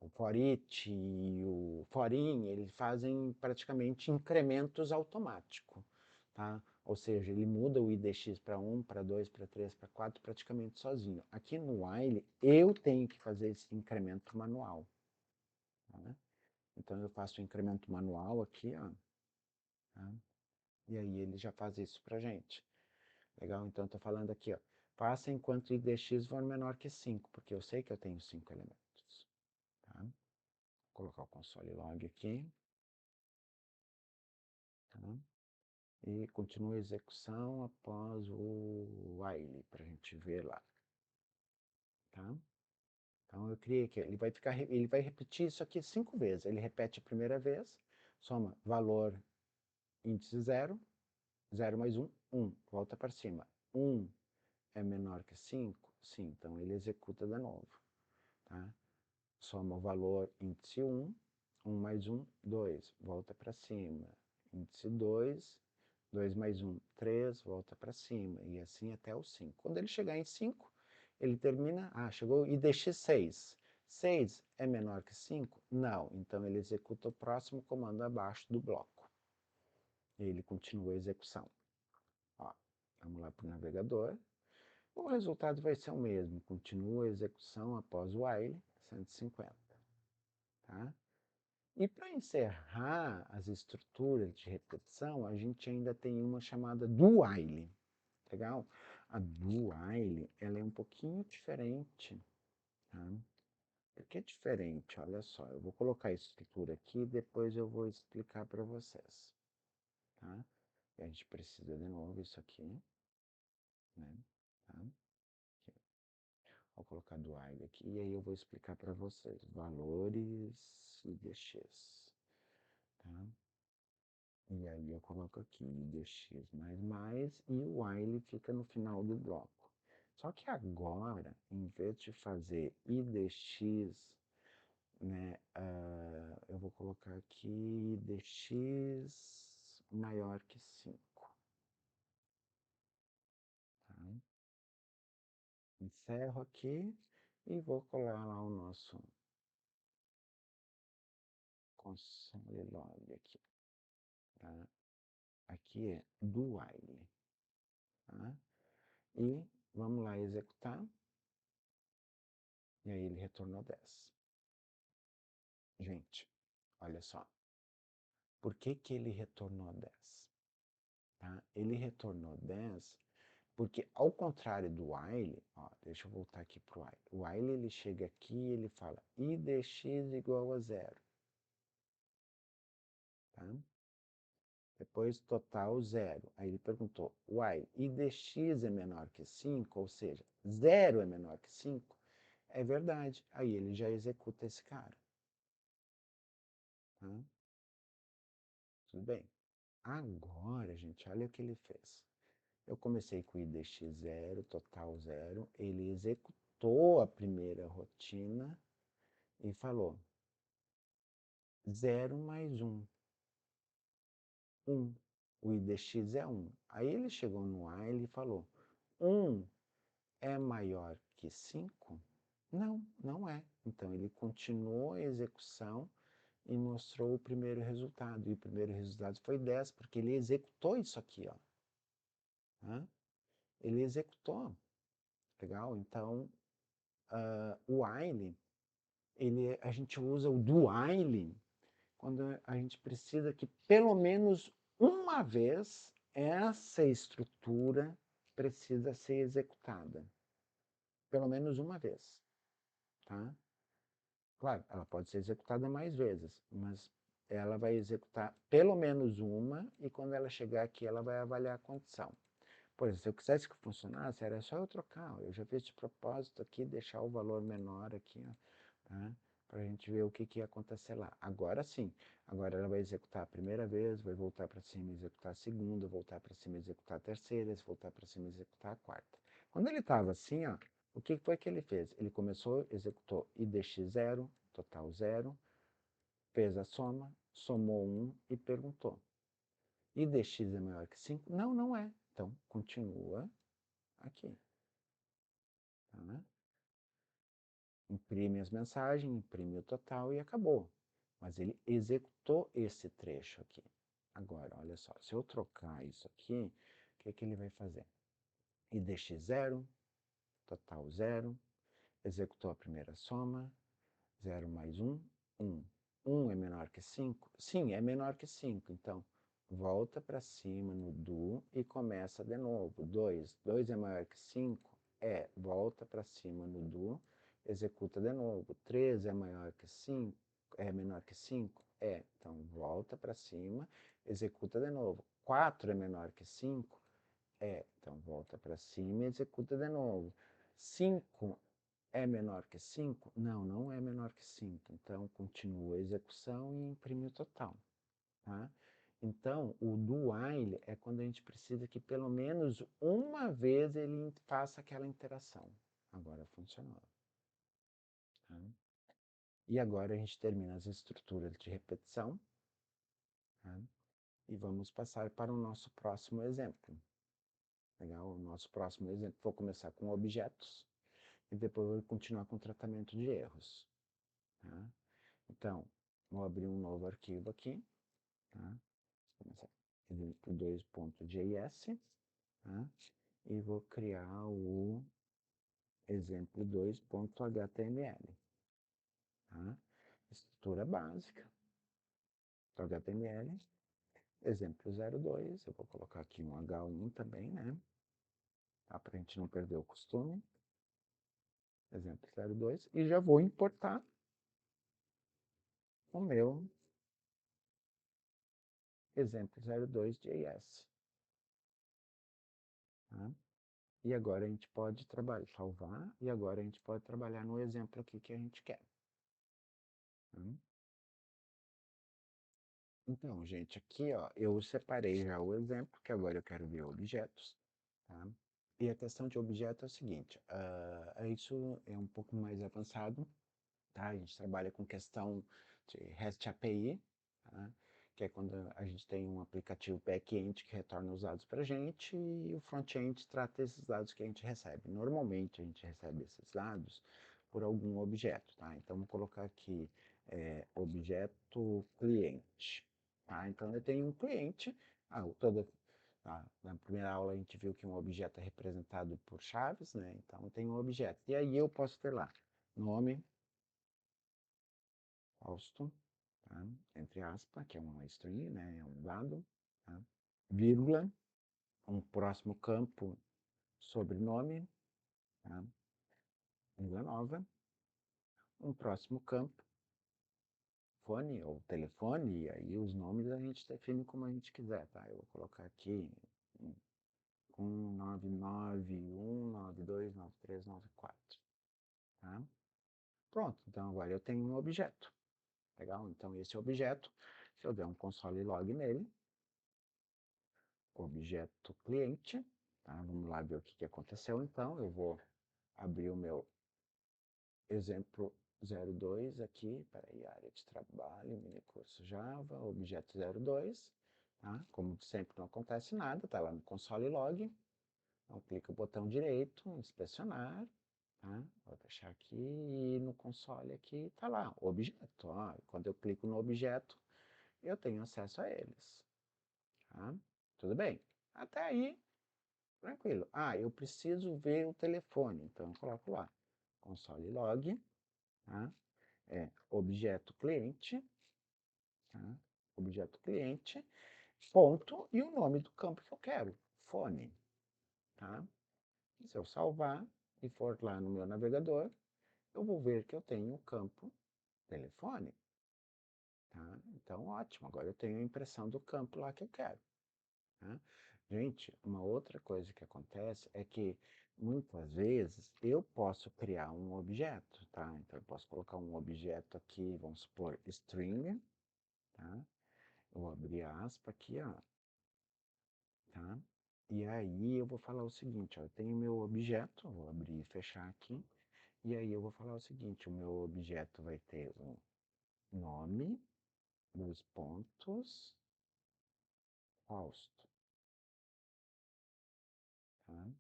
for each e o for in, eles fazem praticamente incrementos automáticos. Tá? Ou seja, ele muda o IDX para 1, para 2, para 3, para 4 praticamente sozinho. Aqui no while, eu tenho que fazer esse incremento manual. Tá? Então eu faço o incremento manual aqui, ó, tá? E aí ele já faz isso pra gente. Legal? Então estou falando aqui, ó, faça enquanto IDX for menor que 5, porque eu sei que eu tenho 5 elementos. Tá? Vou colocar o console log aqui. Tá? E continua a execução após o while, para a gente ver lá. Tá? Então eu criei aqui, ele vai repetir isso aqui 5 vezes. Ele repete a primeira vez, soma valor índice 0, 0 mais 1, 1, volta para cima. 1 é menor que 5? Sim, então ele executa de novo. Tá? Soma o valor índice 1, 1 mais 1, 2, volta para cima. Índice 2, 2 mais 1, 3, volta para cima. E assim até o 5. Quando ele chegar em 5, ele termina, chegou IDX 6. 6 é menor que 5? Não. Então ele executa o próximo comando abaixo do bloco. E ele continua a execução. Ó, vamos lá para o navegador. O resultado vai ser o mesmo. Continua a execução após o while, 150. Tá? E para encerrar as estruturas de repetição, a gente ainda tem uma chamada do while. Legal? A do while, ela é um pouquinho diferente. Tá? Por que é diferente? Olha só, eu vou colocar a estrutura aqui e depois eu vou explicar para vocês. Tá? E a gente precisa de novo isso aqui. Né? Tá? Aqui. Vou colocar do while aqui e aí eu vou explicar para vocês. Valores IDX. Tá? E aí eu coloco aqui IDX e o while fica no final do bloco. Só que agora, em vez de fazer IDX, né, eu vou colocar aqui IDX maior que 5. Tá? Encerro aqui e vou colar lá o nosso console log aqui. Tá? Aqui é do while. Tá? E vamos lá executar. E aí ele retornou 10. Gente, olha só. Por que que ele retornou 10? Tá? Ele retornou 10 porque, ao contrário do while, ó, deixa eu voltar aqui para o while. O while, ele chega aqui e ele fala IDX igual a 0. Tá? Depois, total 0. Aí ele perguntou, while, IDX é menor que 5, ou seja, 0 é menor que 5? É verdade. Aí ele já executa esse cara. Tá? Tudo bem. Agora, gente, olha o que ele fez. Eu comecei com IDX 0, total 0. Ele executou a primeira rotina e falou 0 mais 1. 1. O IDX é 1. Aí ele chegou no while e falou 1 é maior que 5? Não, não é. Então ele continuou a execução e mostrou o primeiro resultado. E o primeiro resultado foi 10, porque ele executou isso aqui, ó. Tá? Ele executou. Legal? Então, o while, a gente usa o do while quando a gente precisa que pelo menos uma vez essa estrutura precisa ser executada. Pelo menos uma vez. Tá? Claro, ela pode ser executada mais vezes, mas ela vai executar pelo menos uma e quando ela chegar aqui ela vai avaliar a condição. Por exemplo, se eu quisesse que funcionasse, era só eu trocar. Eu já fiz de propósito aqui, deixar o valor menor aqui, tá? Para a gente ver o que ia acontecer lá. Agora sim, agora ela vai executar a primeira vez, vai voltar para cima e executar a segunda, voltar para cima e executar a terceira, voltar para cima e executar a quarta. Quando ele estava assim, ó, o que foi que ele fez? Ele começou, executou IDX 0, total 0, fez a soma, somou 1 e perguntou. IDX é maior que 5? Não, não é. Então, continua aqui. Tá? Imprime as mensagens, imprime o total e acabou. Mas ele executou esse trecho aqui. Agora, olha só, se eu trocar isso aqui, o que ele vai fazer? IDX 0, total 0, executou a primeira soma, 0 mais 1, 1. 1 é menor que 5? Sim, é menor que 5. Então, volta para cima no do e começa de novo. 2. 2 é maior que 5? É. Volta para cima no do, executa de novo. 3 é maior que 5? É menor que 5? É. Então, volta para cima, executa de novo. 4 é menor que 5? É. Então, volta para cima e executa de novo. 5 é menor que 5? Não, não é menor que 5. Então, continua a execução e imprime o total. Tá? Então, o do while é quando a gente precisa que pelo menos uma vez ele faça aquela interação. Agora funcionou. Tá? E agora a gente termina as estruturas de repetição, tá? E vamos passar para o nosso próximo exemplo. Legal? O nosso próximo exemplo, vou começar com objetos e depois vou continuar com o tratamento de erros. Tá? Então, vou abrir um novo arquivo aqui, tá? Exemplo 2.js, tá? E vou criar o exemplo 2.html. Tá? Estrutura básica do HTML. Exemplo 02, eu vou colocar aqui um H1 também, né? Tá? Para a gente não perder o costume. Exemplo 02. E já vou importar o meu exemplo 02.js. Tá? E agora a gente pode trabalhar, salvar, e agora a gente pode trabalhar no exemplo aqui que a gente quer. Tá? Então, gente, aqui ó, eu separei já o exemplo, que agora eu quero ver objetos. Tá? E a questão de objeto é o seguinte, isso é um pouco mais avançado, tá? A gente trabalha com questão de REST API, tá? Que é quando a gente tem um aplicativo back-end que retorna os dados para a gente e o front-end trata esses dados que a gente recebe. Normalmente a gente recebe esses dados por algum objeto, tá? Então vou colocar aqui objeto cliente, tá? Então eu tenho um cliente, tá? Na primeira aula a gente viu que um objeto é representado por chaves, né? Então eu tenho um objeto. E aí eu posso ter lá nome, Fausto, tá? Entre aspas, que é uma string, né? É um dado, tá? Vírgula, um próximo campo, sobrenome, tá? Vírgula nova, um próximo campo, fone ou telefone, e aí os nomes a gente define como a gente quiser, tá? Eu vou colocar aqui 1991929293994, tá? Pronto, então agora eu tenho um objeto, legal? Então esse objeto, se eu der um console log nele, objeto cliente, tá? Vamos lá ver o que aconteceu então, eu vou abrir o meu exemplo 02 aqui, peraí, área de trabalho, mini curso Java, objeto 02, tá? Como sempre não acontece nada, tá lá no console log, então clica o botão direito, inspecionar, tá? Vou deixar aqui e no console aqui tá lá, objeto, ó. Quando eu clico no objeto, eu tenho acesso a eles, tá? Tudo bem? Até aí, tranquilo. Ah, eu preciso ver o telefone, então eu coloco lá, console log, tá? Objeto cliente, tá? Objeto cliente, ponto, e o nome do campo que eu quero, fone, tá? E se eu salvar e for lá no meu navegador, eu vou ver que eu tenho o campo telefone, tá? Então, ótimo, agora eu tenho a impressão do campo lá que eu quero, tá? Gente, uma outra coisa que acontece é que muitas vezes eu posso criar um objeto, tá? Então eu posso colocar um objeto aqui, vamos supor, string, tá? Eu vou abrir a aspa aqui, ó, tá? E aí eu vou falar o seguinte, ó, eu tenho meu objeto, vou abrir e fechar aqui, e aí eu vou falar o seguinte, o meu objeto vai ter um nome, dois pontos, Fausto, tá?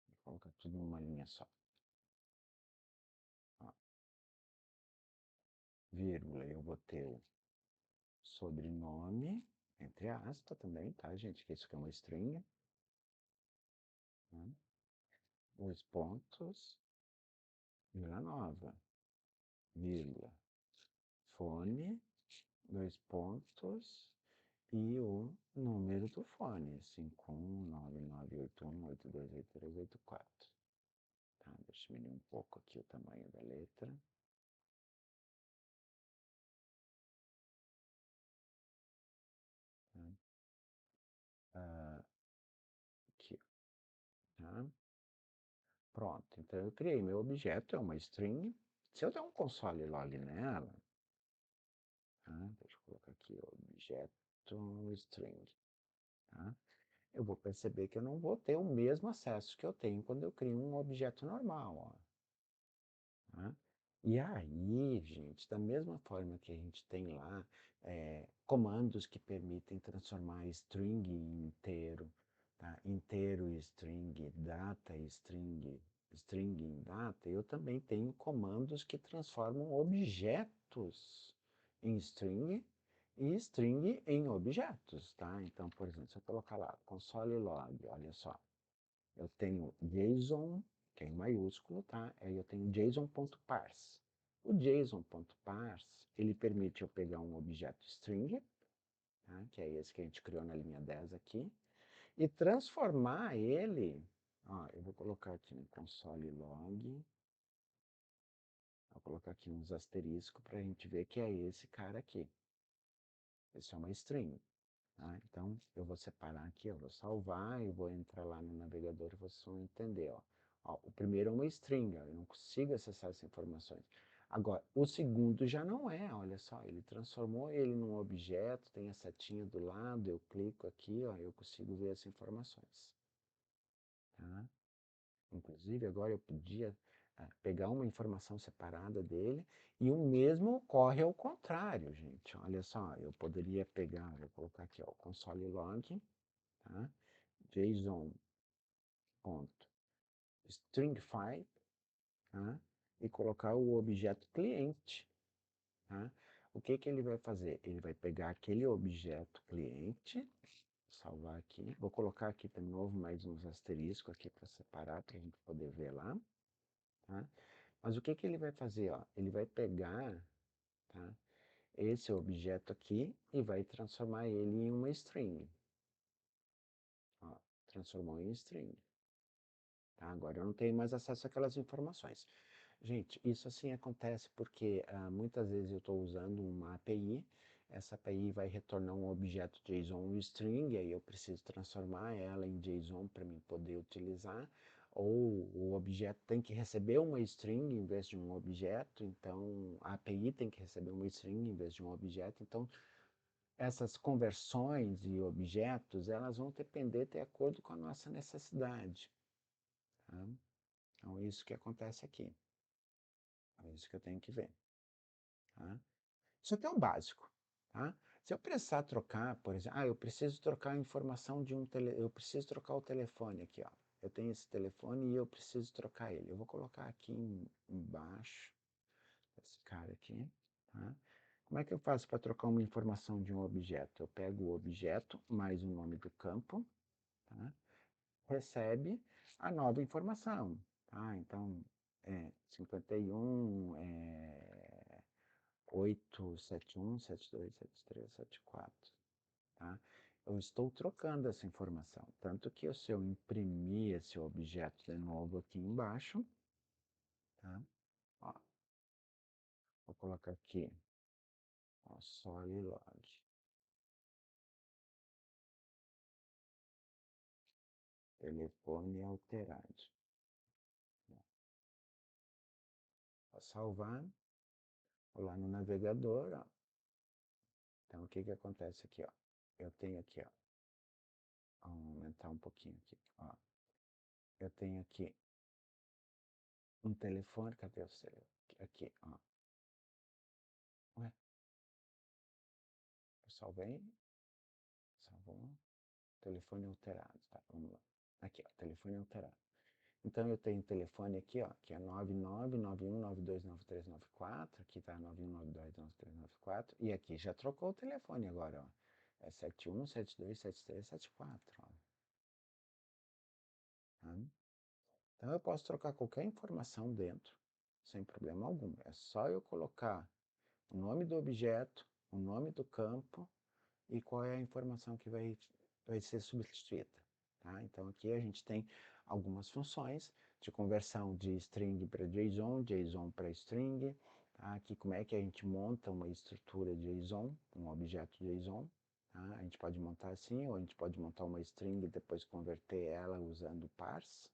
Vou colocar tudo numa linha só. Ó, vírgula, eu vou ter o sobrenome, entre aspas também, tá, gente? Que isso aqui é uma string, né? Os pontos, vírgula nova, vírgula, fone, dois pontos, e o número do fone, 51998182834. Tá, deixa eu diminuir um pouco aqui o tamanho da letra. Tá? Aqui, tá? Pronto, então eu criei meu objeto, é uma string. Se eu der um console log nela, tá? Deixa eu colocar aqui, objeto string, tá? Eu vou perceber que eu não vou ter o mesmo acesso que eu tenho quando eu crio um objeto normal, ó, tá? E aí, gente, da mesma forma que a gente tem lá comandos que permitem transformar string em inteiro, tá? Inteiro em string, data em string, string em data, eu também tenho comandos que transformam objetos em string e string em objetos, tá? Então, por exemplo, se eu colocar lá console log, olha só, eu tenho JSON, que é em maiúsculo, tá? Aí eu tenho JSON.parse. O JSON.parse, ele permite eu pegar um objeto string, tá? Que é esse que a gente criou na linha 10 aqui, e transformar ele, ó, eu vou colocar aqui no console log, vou colocar aqui uns asteriscos para a gente ver que é esse cara aqui. Esse é uma string. Tá? Então, eu vou separar aqui, eu vou salvar e vou entrar lá no navegador e vocês vão entender. Ó. Ó, o primeiro é uma string, ó, eu não consigo acessar essas informações. Agora, o segundo já não é, olha só, ele transformou ele num objeto, tem a setinha do lado, eu clico aqui, ó, eu consigo ver as informações. Tá? Inclusive, agora eu podia pegar uma informação separada dele e o mesmo ocorre ao contrário, gente. Olha só, eu poderia pegar, vou colocar aqui, ó, o console log, tá? JSON.stringify, tá? E colocar o objeto cliente, tá? O que que ele vai fazer? Ele vai pegar aquele objeto cliente, salvar aqui, vou colocar aqui de novo mais uns asteriscos aqui para separar, para a gente poder ver lá, tá? Mas o que que ele vai fazer, ó? Ele vai pegar, tá, esse objeto aqui e vai transformar ele em uma string, ó, transformou em string. Tá? Agora eu não tenho mais acesso àquelas informações. Gente, isso assim acontece porque muitas vezes eu estou usando uma API, essa API vai retornar um objeto JSON um string, aí eu preciso transformar ela em JSON para mim poder utilizar, ou o objeto tem que receber uma string em vez de um objeto, então a API tem que receber uma string em vez de um objeto, então essas conversões de objetos, elas vão depender de acordo com a nossa necessidade. Tá? Então, é isso que acontece aqui. É isso que eu tenho que ver. Tá? Isso aqui é o básico. Tá? Se eu precisar trocar, por exemplo, eu preciso trocar a informação de um eu preciso trocar o telefone aqui, ó. Eu tenho esse telefone e eu preciso trocar ele. Eu vou colocar aqui embaixo, esse cara aqui, tá? Como é que eu faço para trocar uma informação de um objeto? Eu pego o objeto mais o nome do campo, tá? Recebe a nova informação, tá? Então, 51, 871727374, tá? Eu estou trocando essa informação, tanto que se eu imprimir esse objeto de novo aqui embaixo, tá? Ó, vou colocar aqui, ó, Solilog, telefone alterado. Vou salvar, vou lá no navegador, ó. Então, o que que acontece aqui, ó? Eu tenho aqui, ó, vamos aumentar um pouquinho aqui, ó. Eu tenho aqui um telefone, cadê o seu? Aqui, ó. Ué, eu salvei, salvou, telefone alterado, tá, vamos lá. Aqui, ó, telefone alterado. Então eu tenho um telefone aqui, ó, que é 9991929394, aqui tá 91929394, e aqui já trocou o telefone agora, ó. É 71727374, ó. Tá? Então eu posso trocar qualquer informação dentro, sem problema algum. É só eu colocar o nome do objeto, o nome do campo e qual é a informação que vai ser substituída. Tá? Então aqui a gente tem algumas funções de conversão de string para JSON, JSON para string. Tá? Aqui como é que a gente monta uma estrutura JSON, um objeto JSON. Tá? A gente pode montar assim, ou a gente pode montar uma string e depois converter ela usando parse.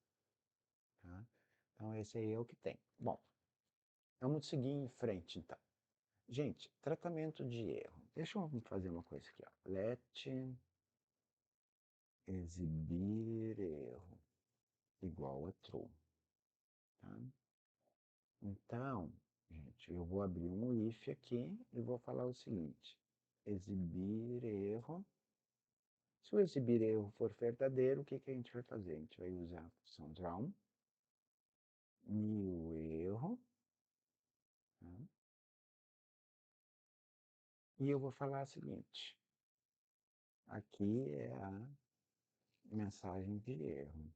Tá? Então esse aí é o que tem. Bom, vamos seguir em frente então. Gente, tratamento de erro. Deixa eu fazer uma coisa aqui, ó. Let exibir erro igual a true. Tá? Então, Gente, eu vou abrir um if aqui e vou falar o seguinte: exibir erro. Se o exibir erro for verdadeiro, o que que a gente vai fazer? A gente vai usar a função draw, new erro, tá? E eu vou falar o seguinte: aqui é a mensagem de erro,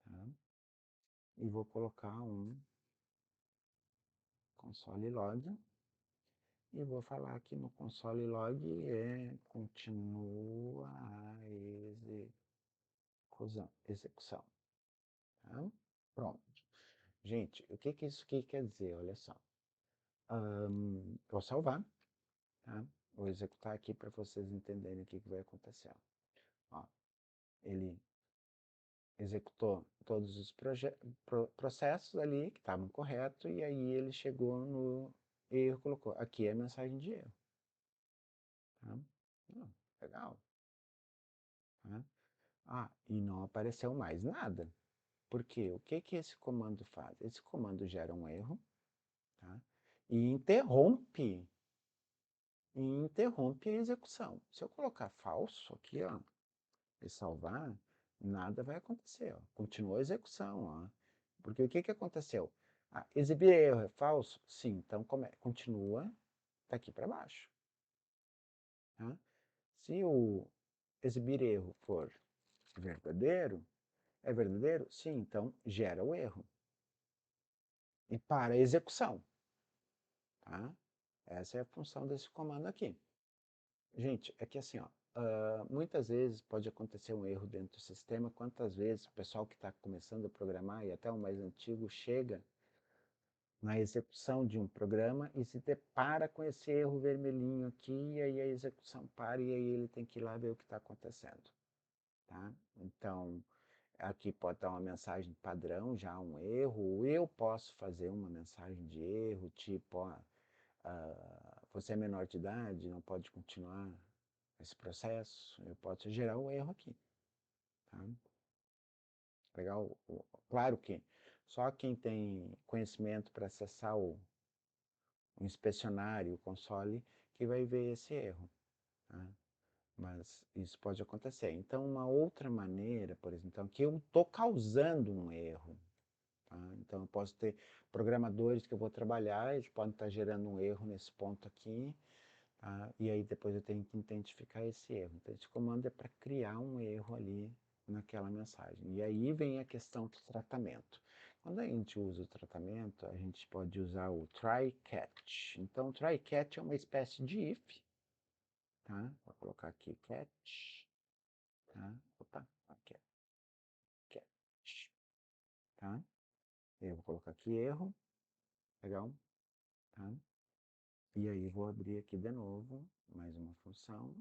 tá? E vou colocar um console log e vou falar que no console log continua a execução, tá? Pronto. Gente, o que que isso aqui quer dizer? Olha só. Vou salvar, tá? Vou executar aqui para vocês entenderem o que que vai acontecer. Ó, ele executou todos os processos ali que estavam corretos e aí ele chegou no erro, colocou aqui é a mensagem de erro, tá? Legal, tá? E não apareceu mais nada. Por quê? O que que esse comando faz? Esse comando gera um erro, tá? E interrompe a execução. Se eu colocar falso aqui, ó, e salvar, nada vai acontecer, ó. Continua a execução, ó. Porque o que que aconteceu? Exibir erro é falso? Sim, então continua daqui para baixo, tá? Se o exibir erro for verdadeiro, é verdadeiro? Sim, então gera o erro. E para a execução, tá? Essa é a função desse comando aqui. Gente, é que assim, ó, muitas vezes pode acontecer um erro dentro do sistema. Quantas vezes o pessoal que está começando a programar, e até o mais antigo, chega na execução de um programa e se depara com esse erro vermelhinho aqui, e aí a execução para, e aí ele tem que ir lá ver o que está acontecendo, tá? Então, aqui pode dar uma mensagem padrão, já um erro, ou eu posso fazer uma mensagem de erro, tipo, ó, você é menor de idade, não pode continuar esse processo, eu posso gerar um erro aqui, tá? Legal? Claro que só quem tem conhecimento para acessar o inspecionário, o console, que vai ver esse erro, tá? Mas isso pode acontecer. Então, uma outra maneira, por exemplo, então, que eu estou causando um erro, tá? Então, eu posso ter programadores que eu vou trabalhar, eles podem estar gerando um erro nesse ponto aqui, tá? E aí depois eu tenho que identificar esse erro. Então, esse comando é para criar um erro ali naquela mensagem. E aí vem a questão do tratamento. Quando a gente usa o tratamento, a gente pode usar o try catch. Então, try catch é uma espécie de if, tá? Vou colocar aqui catch, tá? Opa, aqui, catch, tá? Eu vou colocar aqui erro, legal, tá? E aí vou abrir aqui de novo, mais uma função,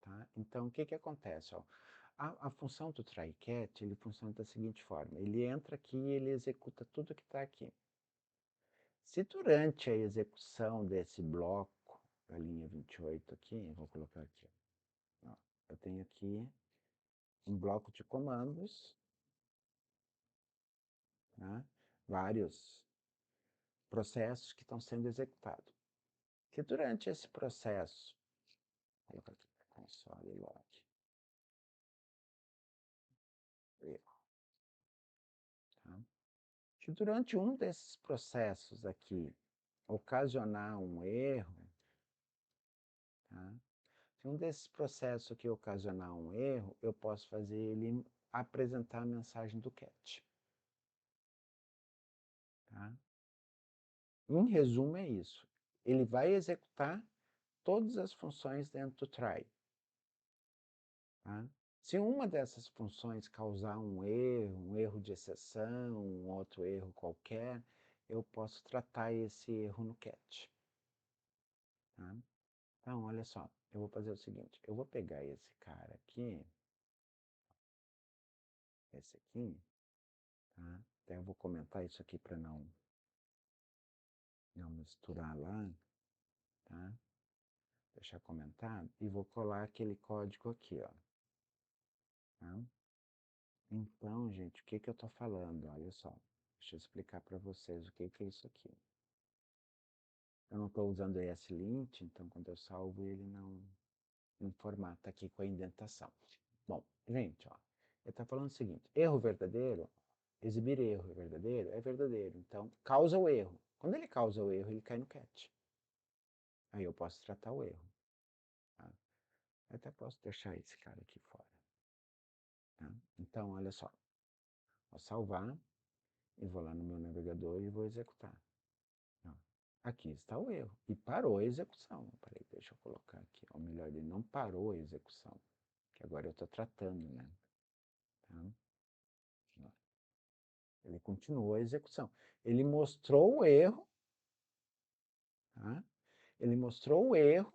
tá? Então, o que que acontece, ó? A função do try-catch, ele funciona da seguinte forma, ele entra aqui e ele executa tudo que está aqui. Se durante a execução desse bloco, a linha 28 aqui, vou colocar aqui, ó, eu tenho aqui um bloco de comandos, né? Vários processos que estão sendo executados. Se durante esse processo, vou colocar aqui, console log, erro, tá? Se durante um desses processos aqui ocasionar um erro, tá? Se um desses processos aqui ocasionar um erro, eu posso fazer ele apresentar a mensagem do catch, tá? Em resumo é isso. Ele vai executar todas as funções dentro do try, tá? Se uma dessas funções causar um erro de exceção, um outro erro qualquer, eu posso tratar esse erro no catch, tá? Então, olha só, eu vou fazer o seguinte, eu vou pegar esse cara aqui, esse aqui, tá? Até eu vou comentar isso aqui para não misturar lá, tá? Deixar comentado, e vou colar aquele código aqui, ó, tá? Então, gente, o que que eu tô falando? Olha só. Deixa eu explicar para vocês o que é isso aqui. Eu não estou usando ESLint, então quando eu salvo ele não formata aqui com a indentação. Bom, gente, ó, ele está falando o seguinte, erro verdadeiro, exibir erro é verdadeiro, então causa o erro. Quando ele causa o erro, ele cai no catch. Aí eu posso tratar o erro. Tá? Eu até posso deixar esse cara aqui fora. Tá? Então, olha só, vou salvar e vou lá no meu navegador e vou executar. Ó, aqui está o erro. E parou a execução. Peraí, deixa eu colocar aqui. Ou melhor, ele não parou a execução. Que agora eu estou tratando, né? Tá? Ele continuou a execução. Ele mostrou o erro, tá? Ele mostrou o erro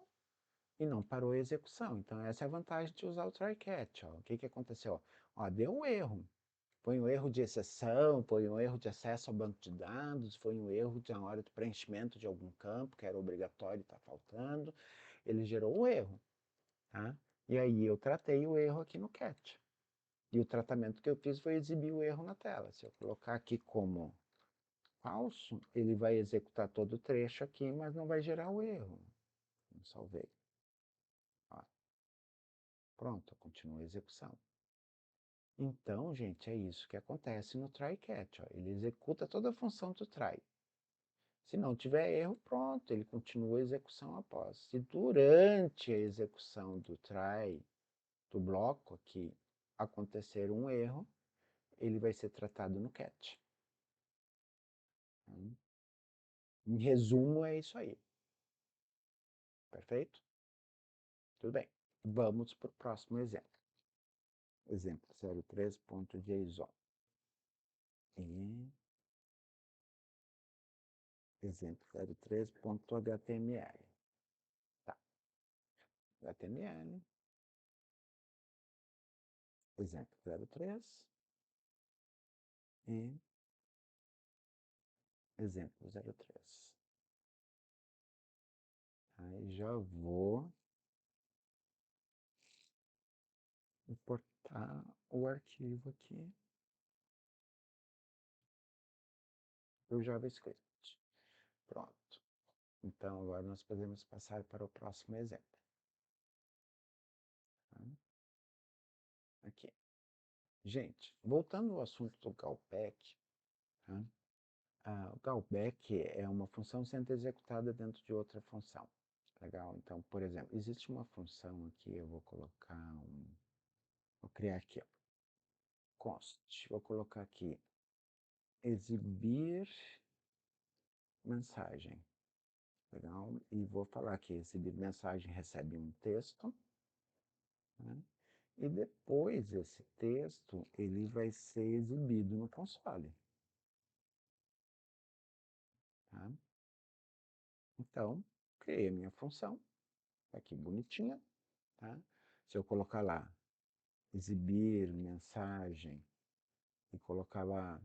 e não parou a execução. Então, essa é a vantagem de usar o try catch. Ó. O que aconteceu? Ó, deu um erro. Foi um erro de exceção, foi um erro de acesso ao banco de dados, foi um erro na hora do preenchimento de algum campo que era obrigatório e está faltando. Ele gerou um erro. Tá? E aí eu tratei o erro aqui no catch. E o tratamento que eu fiz foi exibir o erro na tela. Se eu colocar aqui como falso, ele vai executar todo o trecho aqui, mas não vai gerar o erro. Salvei. Ó. Pronto, continua a execução. Então, gente, é isso que acontece no try catch. Ó. Ele executa toda a função do try. Se não tiver erro, pronto, ele continua a execução após. Se durante a execução do try, do bloco aqui, acontecer um erro, ele vai ser tratado no catch. Em resumo, é isso aí. Perfeito? Tudo bem. Vamos para o próximo exemplo. Exemplo 03.json. E exemplo 03.html. Tá. HTML. Exemplo 03. E exemplo 03. Aí já vou importar o arquivo aqui do JavaScript. Pronto. Então agora nós podemos passar para o próximo exemplo. Tá? Aqui. Gente, voltando ao assunto do callback, tá? O callback é uma função sendo executada dentro de outra função. Legal? Então, por exemplo, existe uma função aqui, eu vou colocar vou criar aqui, ó, const, vou colocar aqui, exibir mensagem. Legal? E vou falar que exibir mensagem recebe um texto, né? E depois esse texto, ele vai ser exibido no console. Tá? Então, criei a minha função, tá aqui bonitinha, tá? Se eu colocar lá, exibir mensagem, e colocar lá,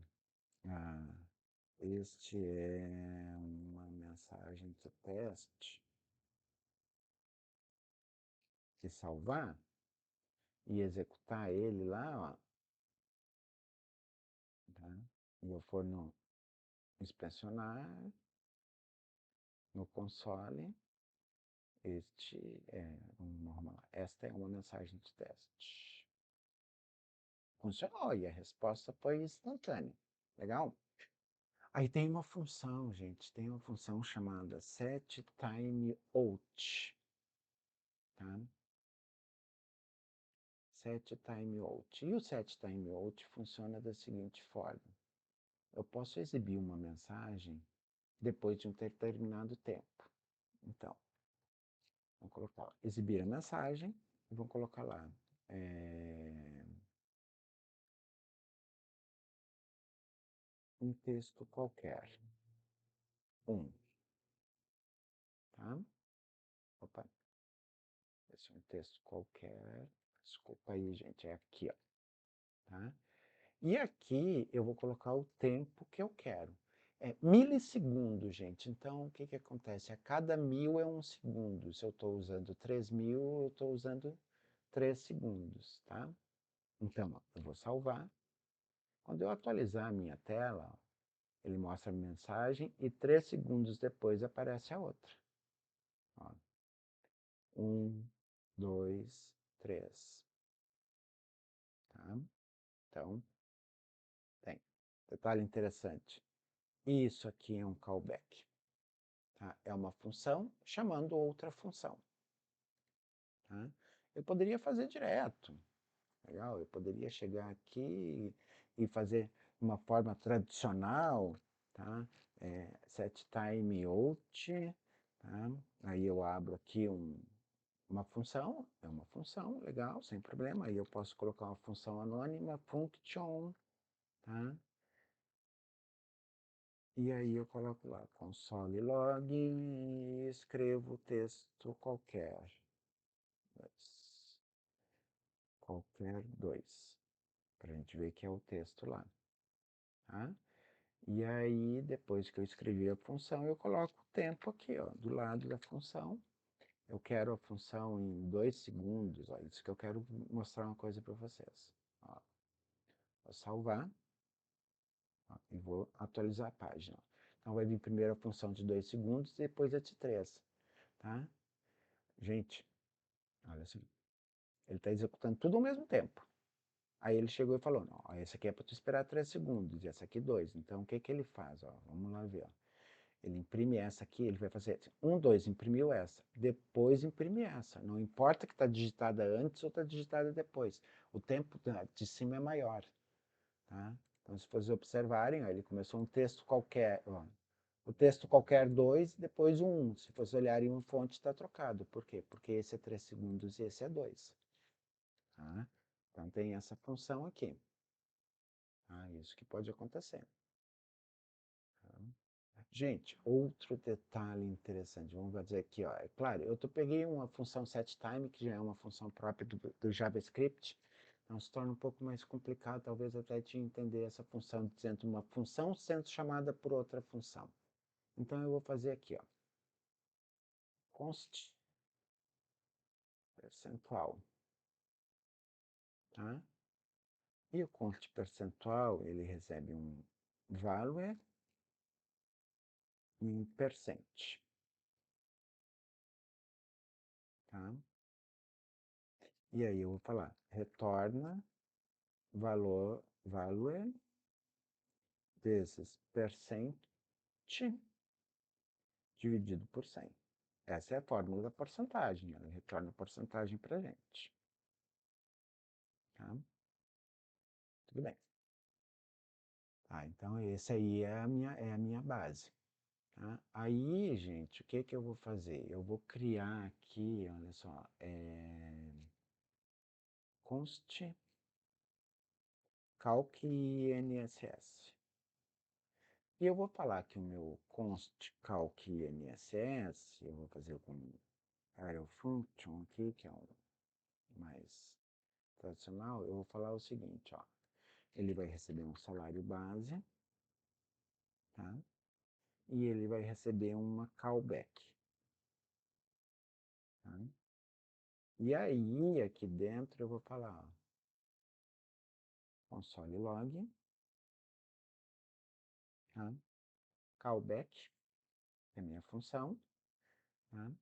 este é uma mensagem de teste, e salvar, e executar ele lá, ó, tá? E eu for no inspecionar, no console, esta é uma mensagem de teste. Funcionou, e a resposta foi instantânea. Legal? Aí tem uma função, gente, tem uma função chamada setTimeout, tá? setTimeout. E o setTimeout funciona da seguinte forma. Eu posso exibir uma mensagem depois de um determinado tempo. Então, vamos colocar, exibir a mensagem e vamos colocar lá. Um texto qualquer. Tá? Opa, esse é um texto qualquer. Desculpa aí, gente, é aqui, ó. Tá? E aqui eu vou colocar o tempo que eu quero. É milissegundos, gente. Então, o que acontece? A cada 1000 é 1 segundo. Se eu estou usando 3000, eu estou usando 3 segundos, tá? Então, ó, eu vou salvar. Quando eu atualizar a minha tela, ó, Ele mostra a mensagem e 3 segundos depois aparece a outra. Ó. 1, 2, 3. Tá? Então, tem. Detalhe interessante. Isso aqui é um callback. Tá? É uma função chamando outra função. Tá? Eu poderia fazer direto. Legal? Eu poderia chegar aqui e fazer uma forma tradicional, tá? Set time out, tá? Aí eu abro aqui uma função, é uma função, legal, sem problema. Aí eu posso colocar uma função anônima, function, tá? E aí eu coloco lá, console log e escrevo texto qualquer. Qualquer dois. Para a gente ver que é o texto lá. Tá? E aí, depois que eu escrevi a função, eu coloco o tempo aqui, ó, do lado da função. Eu quero a função em 2 segundos, ó, isso que eu quero mostrar uma coisa para vocês. Ó, vou salvar, ó, e vou atualizar a página. Então vai vir primeiro a função de 2 segundos, depois a de 3, tá? Gente, olha assim, ele está executando tudo ao mesmo tempo. Aí ele chegou e falou, não, ó, esse aqui é para tu esperar 3 segundos, e essa aqui 2. Então o que que ele faz? Ó? Vamos lá ver. Ó. Ele imprime essa aqui, ele vai fazer 1, 2, imprimiu essa, depois imprime essa. Não importa que está digitada antes ou está digitada depois. O tempo de cima é maior. Tá? Então, se vocês observarem, ó, ele começou um texto qualquer. Ó, o texto qualquer 2, depois o 1. Se vocês olharem, uma fonte está trocado. Por quê? Porque esse é 3 segundos e esse é 2. Tá? Então, tem essa função aqui. Isso que pode acontecer. Tá? Gente, outro detalhe interessante, vamos fazer aqui, ó. É claro, eu peguei uma função setTime, que já é uma função própria do JavaScript, então se torna um pouco mais complicado, talvez até te entender essa função, dizendo uma função sendo chamada por outra função. Então eu vou fazer aqui, ó, const percentual, tá? E o const percentual, ele recebe um value em percent, tá? E aí eu vou falar, retorna value vezes percent dividido por 100. Essa é a fórmula da porcentagem, ela retorna a porcentagem para a gente. Tá? Tudo bem. Então esse aí é a minha base. Tá? Aí, gente, o que que eu vou fazer? Eu vou criar aqui, olha só, const calc INSS. E eu vou falar que o meu const calc INSS, eu vou fazer com arrow function aqui, que é o mais tradicional, eu vou falar o seguinte, ó. Ele vai receber um salário base, tá? E ele vai receber uma callback, tá? E aí, aqui dentro, eu vou falar, ó, console log, tá? Callback, é a minha função, tá?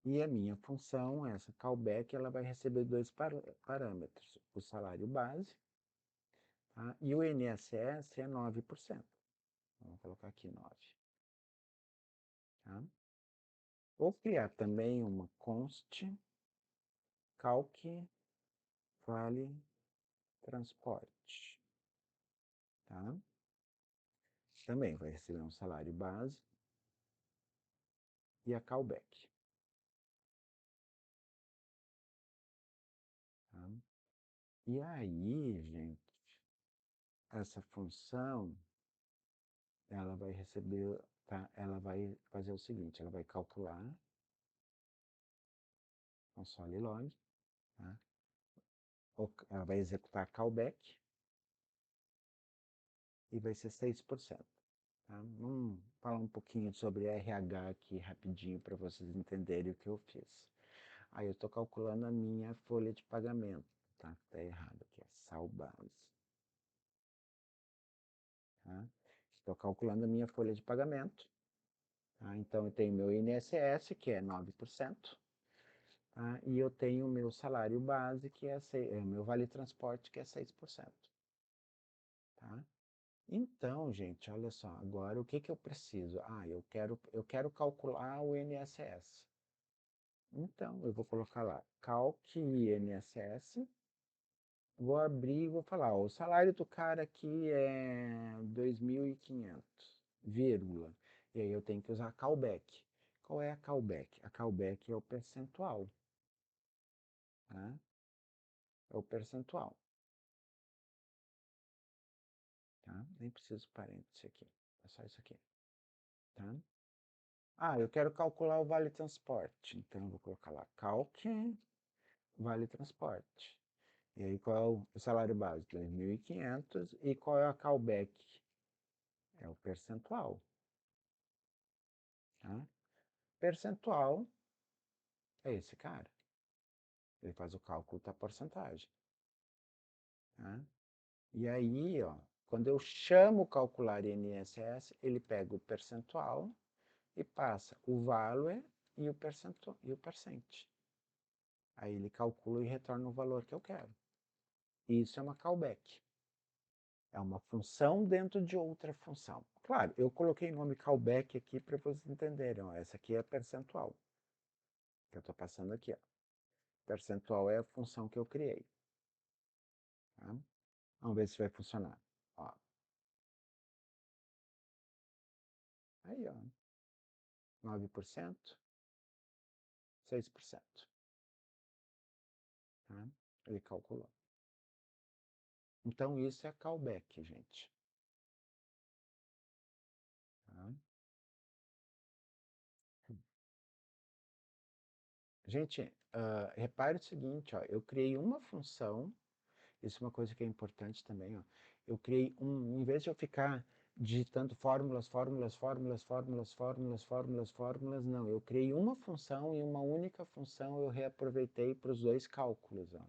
E a minha função, essa callback, ela vai receber dois parâmetros, o salário base, tá? E o INSS é 9%. Vamos colocar aqui 9. Tá? Vou criar também uma const calc vale transporte. Tá? Também vai receber um salário base e a callback. Tá? E aí, gente, essa função, ela vai receber, tá? Ela vai fazer o seguinte, ela vai calcular console log, tá? Ela vai executar callback e vai ser 6%. Tá? Vamos falar um pouquinho sobre RH aqui rapidinho para vocês entenderem o que eu fiz. Aí eu estou calculando a minha folha de pagamento, tá? Tá errado aqui, é sal base. Tá? Estou calculando a minha folha de pagamento. Tá? Então, eu tenho meu INSS, que é 9%, tá? E eu tenho o meu salário base, que é meu vale transporte, que é 6%. Tá? Então, gente, olha só, agora o que que eu preciso? Ah, eu quero calcular o INSS. Então, eu vou colocar lá, calque INSS, vou abrir e vou falar, ó, o salário do cara aqui é 2.500, vírgula. E aí eu tenho que usar callback. Qual é a callback? A callback é o percentual, tá? É o percentual, tá? Nem preciso parênteses aqui, é só isso aqui, tá? Ah, eu quero calcular o vale transporte, então eu vou colocar lá, calque vale transporte. E aí qual é o salário base? 2.500. E qual é a callback? É o percentual, tá? Percentual é esse cara. Ele faz o cálculo da porcentagem, tá? E aí, ó, quando eu chamo calcular INSS, ele pega o percentual e passa o value e o percentual e o percent. Aí ele calcula e retorna o valor que eu quero. Isso é uma callback. É uma função dentro de outra função. Claro, eu coloquei o nome callback aqui para vocês entenderem. Ó, essa aqui é percentual, que eu estou passando aqui. Ó. Percentual é a função que eu criei. Tá? Vamos ver se vai funcionar. Ó. Aí, ó. 9%, 6%. Tá? Ele calculou. Então, isso é callback, gente. Tá? Gente, repare o seguinte, ó, eu criei uma função, isso é uma coisa que é importante também, ó, eu criei em vez de eu ficar digitando fórmulas, fórmulas, fórmulas, fórmulas, fórmulas, fórmulas, fórmulas, não, eu criei uma função e uma única função eu reaproveitei para os dois cálculos, ó.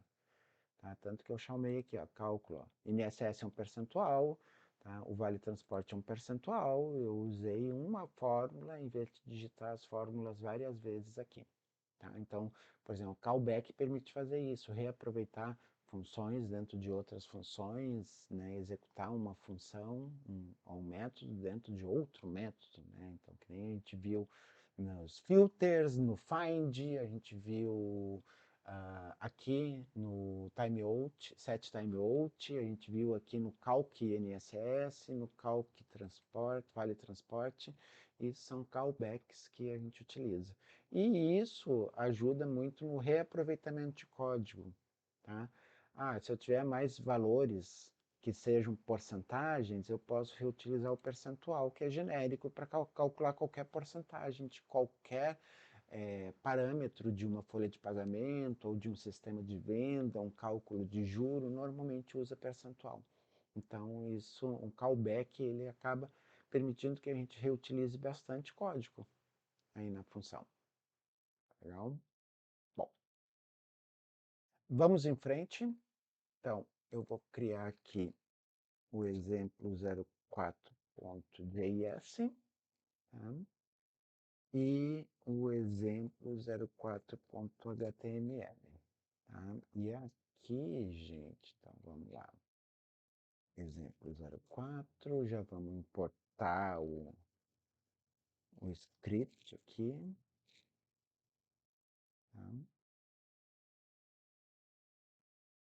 Tá? Tanto que eu chamei aqui, ó, cálculo, ó, INSS é um percentual, tá? O vale transporte é um percentual, eu usei uma fórmula em vez de digitar as fórmulas várias vezes aqui. Tá? Então, por exemplo, o callback permite fazer isso, reaproveitar funções dentro de outras funções, né? Executar uma função, um método dentro de outro método. Né? Então, que nem a gente viu nos filters, no find, a gente viu aqui no timeout, set timeout, a gente viu aqui no calc INSS, no calc transporte, vale transporte, e são callbacks que a gente utiliza. E isso ajuda muito no reaproveitamento de código, tá? Ah, se eu tiver mais valores que sejam porcentagens, eu posso reutilizar o percentual, que é genérico, para calcular qualquer porcentagem de qualquer parâmetro de uma folha de pagamento ou de um sistema de venda, um cálculo de juro, normalmente usa percentual. Então, isso, um callback, ele acaba permitindo que a gente reutilize bastante código aí na função. Legal? Bom, vamos em frente. Então, eu vou criar aqui o exemplo 04.js, tá? E o exemplo 04.html. Tá? E aqui, gente, então vamos lá. Exemplo 04, já vamos importar o script aqui. Tá?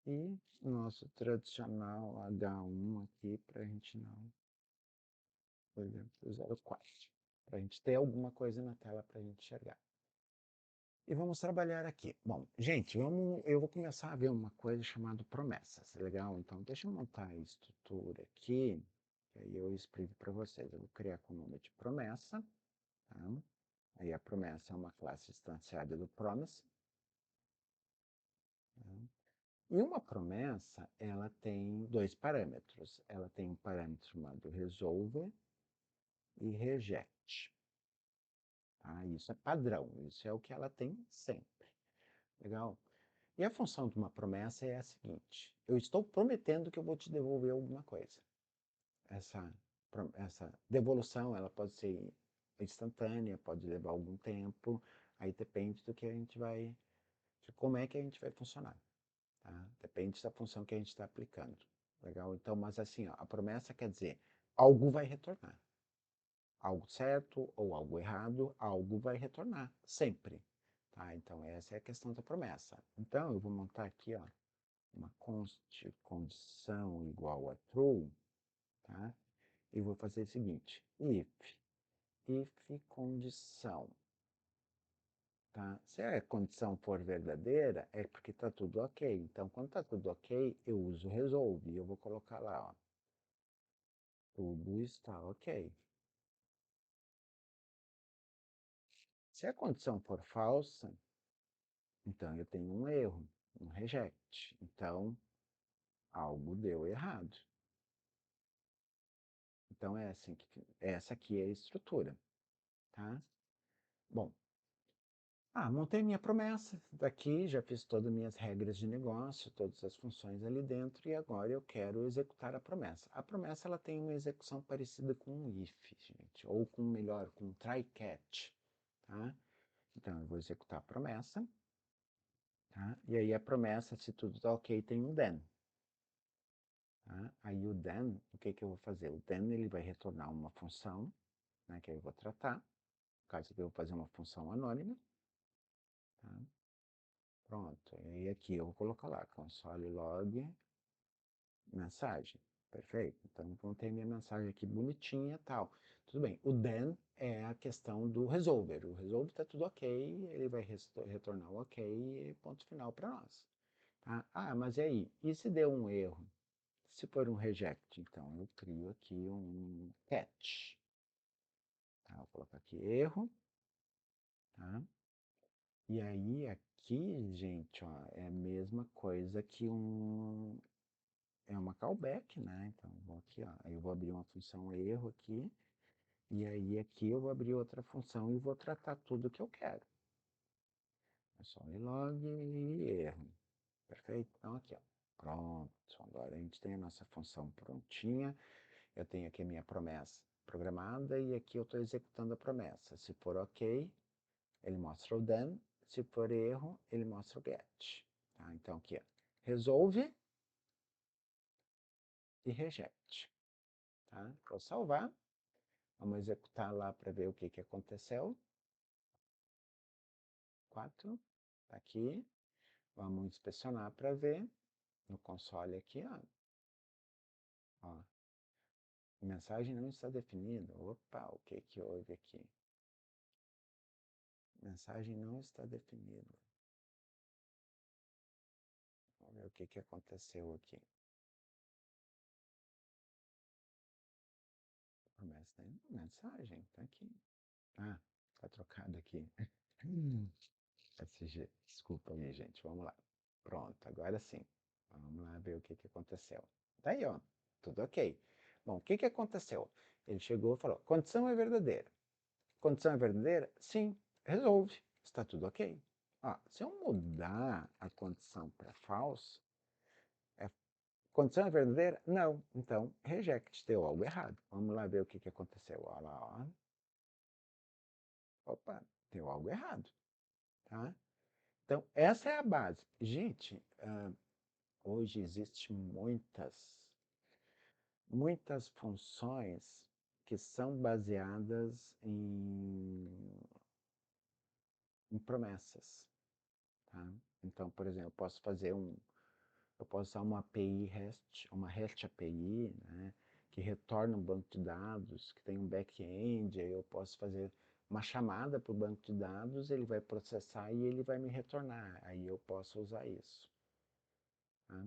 E nosso tradicional H1 aqui para a gente não, por exemplo, 04, para a gente ter alguma coisa na tela para a gente enxergar. E vamos trabalhar aqui. Bom, gente, eu vou começar a ver uma coisa chamada promessas, legal? Então, deixa eu montar a estrutura aqui, que aí eu explico para vocês. Eu vou criar com o nome de promessa, tá? Aí a promessa é uma classe instanciada do promise. Tá? E uma promessa, ela tem dois parâmetros. Ela tem um parâmetro chamado resolve e reject. Tá? Isso é padrão, isso é o que ela tem sempre. Legal? E a função de uma promessa é a seguinte: eu estou prometendo que eu vou te devolver alguma coisa. Essa essa devolução, ela pode ser instantânea, pode levar algum tempo, aí depende do que a gente vai, de como é que a gente vai funcionar, tá? Depende da função que a gente está aplicando, legal? Então, mas assim, ó, a promessa quer dizer, algo vai retornar, algo certo ou algo errado, algo vai retornar, sempre, tá? Então, essa é a questão da promessa. Então, eu vou montar aqui, ó, uma condição igual a true, tá? E vou fazer o seguinte, if condição, tá? Se a condição for verdadeira, é porque está tudo ok. Então, quando está tudo ok, eu uso resolve. E eu vou colocar lá, ó, tudo está ok. Se a condição for falsa, então eu tenho um erro, um reject. Então, algo deu errado. Então, é assim que, essa aqui é a estrutura, tá? Bom, montei minha promessa daqui, já fiz todas as minhas regras de negócio, todas as funções ali dentro, e agora eu quero executar a promessa. A promessa ela tem uma execução parecida com um if, gente, ou com melhor, com um try-catch, tá? Então eu vou executar a promessa, tá? E aí a promessa, se tudo tá ok, tem um then. Tá? Aí o then, o que eu vou fazer? O then ele vai retornar uma função, né, que eu vou tratar, no caso aqui eu vou fazer uma função anônima, tá? Pronto, e aqui eu vou colocar lá, console log mensagem. Perfeito. Então vou ter minha mensagem aqui bonitinha e tal. Tudo bem. O then é a questão do resolver. O resolver está tudo ok, ele vai retornar o ok e ponto final para nós. Tá? Mas e aí? E se deu um erro? Se for um reject, então eu crio aqui um catch. Tá? Vou colocar aqui erro. Tá? E aí aqui, gente, ó, é a mesma coisa que é uma callback, né? Então, vou aqui, ó, aí eu vou abrir uma função erro aqui, e aí aqui eu vou abrir outra função e vou tratar tudo que eu quero. É só log e erro. Perfeito? Então, aqui, ó. Pronto. Agora a gente tem a nossa função prontinha. Eu tenho aqui a minha promessa programada e aqui eu estou executando a promessa. Se for ok, ele mostra o then. Se for erro, ele mostra o get. Tá? Então, aqui, ó. Resolve e reject. Tá? Vou salvar. Vamos executar lá para ver o que aconteceu. 4, tá aqui. Vamos inspecionar para ver no console aqui, ó. Mensagem não está definida. Opa, o que houve aqui? Mensagem não está definida. Vamos ver o que aconteceu aqui. Promessa, mensagem, tá aqui. Tá trocado aqui. SG, desculpa aí, gente. Vamos lá. Pronto, agora sim. Vamos lá ver o que aconteceu. Tá aí, ó. Tudo ok. Bom, o que aconteceu? Ele chegou e falou: condição é verdadeira. Condição é verdadeira? Sim. Resolve. Está tudo ok. Se eu mudar a condição para false, é, condição é verdadeira? Não. Então, reject. Deu algo errado. Vamos lá ver o que aconteceu. Olha lá, ó. Opa, deu algo errado. Tá? Então, essa é a base. Gente, hoje existem muitas funções que são baseadas em promessas, tá? Então, por exemplo, eu posso usar uma API REST, uma REST API, né, que retorna um banco de dados, que tem um back-end, aí eu posso fazer uma chamada para o banco de dados, ele vai processar e ele vai me retornar, aí eu posso usar isso, tá?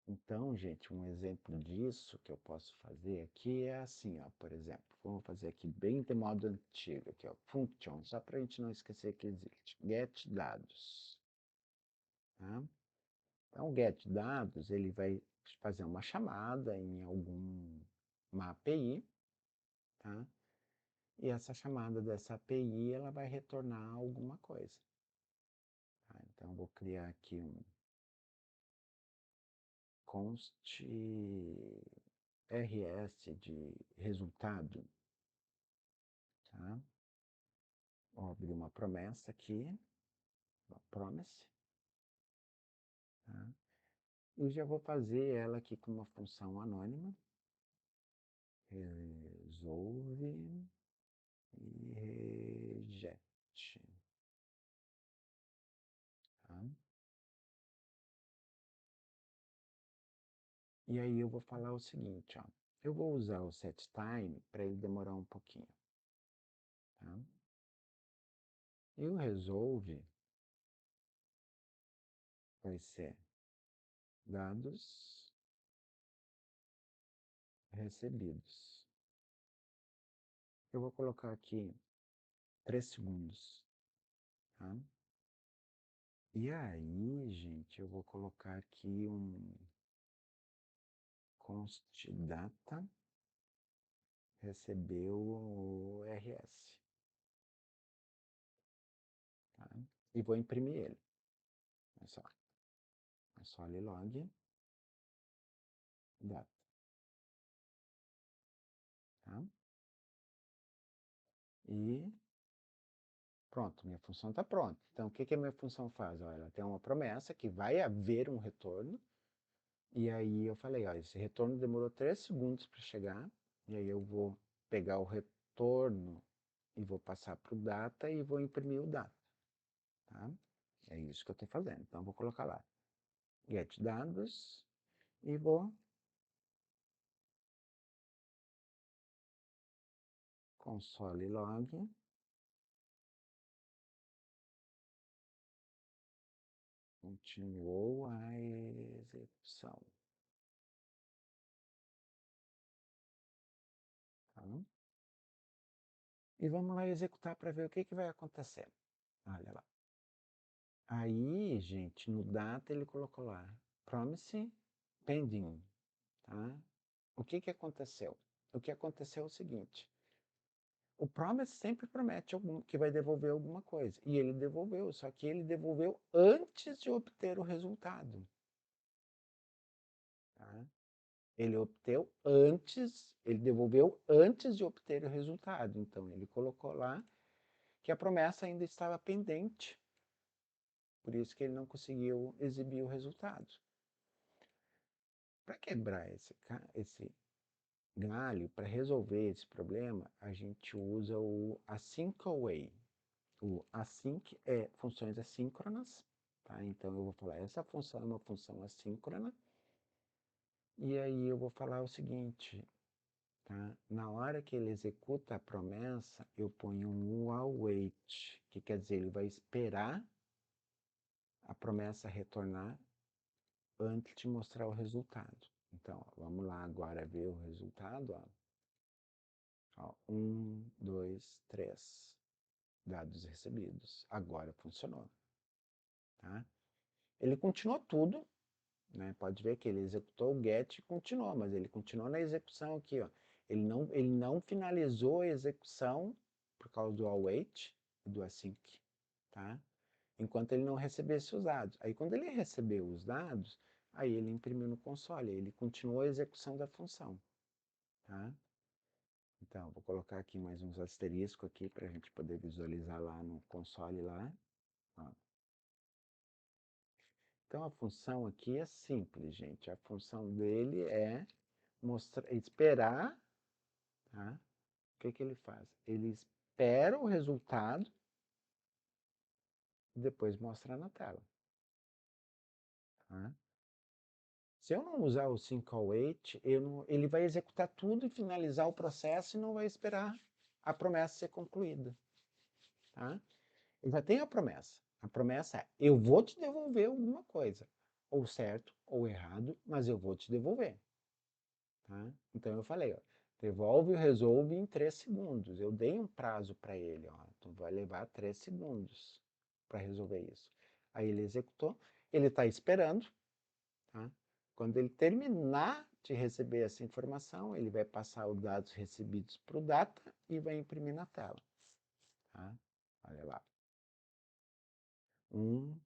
Então, gente, um exemplo disso que eu posso fazer aqui é assim, ó, por exemplo, vamos fazer aqui bem de modo antigo, aqui, ó, function, só para a gente não esquecer que existe, get dados, tá? Então, o get dados, ele vai fazer uma chamada em uma API, tá? E essa chamada dessa API, ela vai retornar alguma coisa, tá? Então, vou criar aqui um const RS de resultado, tá? Vou abrir uma promessa aqui, uma promise, tá? E já vou fazer ela aqui com uma função anônima, resolve e reject, tá? E aí eu vou falar o seguinte, ó, eu vou usar o setTime para ele demorar um pouquinho, tá? E o resolve vai ser dados recebidos. Eu vou colocar aqui 3 segundos, tá? E aí, gente, eu vou colocar aqui um const data recebeu o RS, tá? E vou imprimir ele. É só ali log data, tá? E pronto, minha função está pronta. Então, o que, que a minha função faz? Ó, ela tem uma promessa que vai haver um retorno. E aí eu falei, ó, esse retorno demorou 3 segundos para chegar. E aí eu vou pegar o retorno e vou passar para o data e vou imprimir o data, tá? É isso que eu estou fazendo. Então, eu vou colocar lá, get dados, e vou console log, continuou a execução, tá? E vamos lá executar para ver o que, que vai acontecer. Olha lá. Aí, gente, no data ele colocou lá, promise pending, tá? O que, que aconteceu? O que aconteceu é o seguinte, o promise sempre promete que vai devolver alguma coisa. E ele devolveu, só que ele devolveu antes de obter o resultado. Tá? Ele devolveu antes de obter o resultado. Então ele colocou lá que a promessa ainda estava pendente. Por isso que ele não conseguiu exibir o resultado. Para quebrar esse galho, para resolver esse problema, a gente usa o async away. O async é funções assíncronas, tá? Então eu vou falar, essa função é uma função assíncrona, e aí eu vou falar o seguinte, tá? Na hora que ele executa a promessa, eu ponho um await, que quer dizer, ele vai esperar a promessa retornar antes de mostrar o resultado. Então, ó, vamos lá agora ver o resultado, ó. Ó, 1, 2, 3. Dados recebidos. Agora funcionou, tá? Ele continuou tudo, né? Pode ver que ele executou o get e continuou, mas ele continuou na execução aqui, ó. Ele não finalizou a execução por causa do await e do async, tá? Enquanto ele não recebesse os dados. Aí quando ele recebeu os dados, aí ele imprimiu no console, ele continuou a execução da função, tá? Então, vou colocar aqui mais uns asteriscos aqui para a gente poder visualizar lá no console lá. Ó. Então a função aqui é simples, gente. A função dele é esperar, tá? O que, que ele faz? Ele espera o resultado e depois mostra na tela. Tá? Se eu não usar o sync-await, ele vai executar tudo e finalizar o processo e não vai esperar a promessa ser concluída. Tá? Eu já tenho a promessa. A promessa é, eu vou te devolver alguma coisa. Ou certo, ou errado, mas eu vou te devolver. Tá? Então eu falei, ó, devolve o resolve em 3 segundos. Eu dei um prazo para ele, ó, então vai levar 3 segundos para resolver isso. Aí ele executou, ele está esperando, tá? Quando ele terminar de receber essa informação, ele vai passar os dados recebidos para o data e vai imprimir na tela. Tá? Olha lá. 1,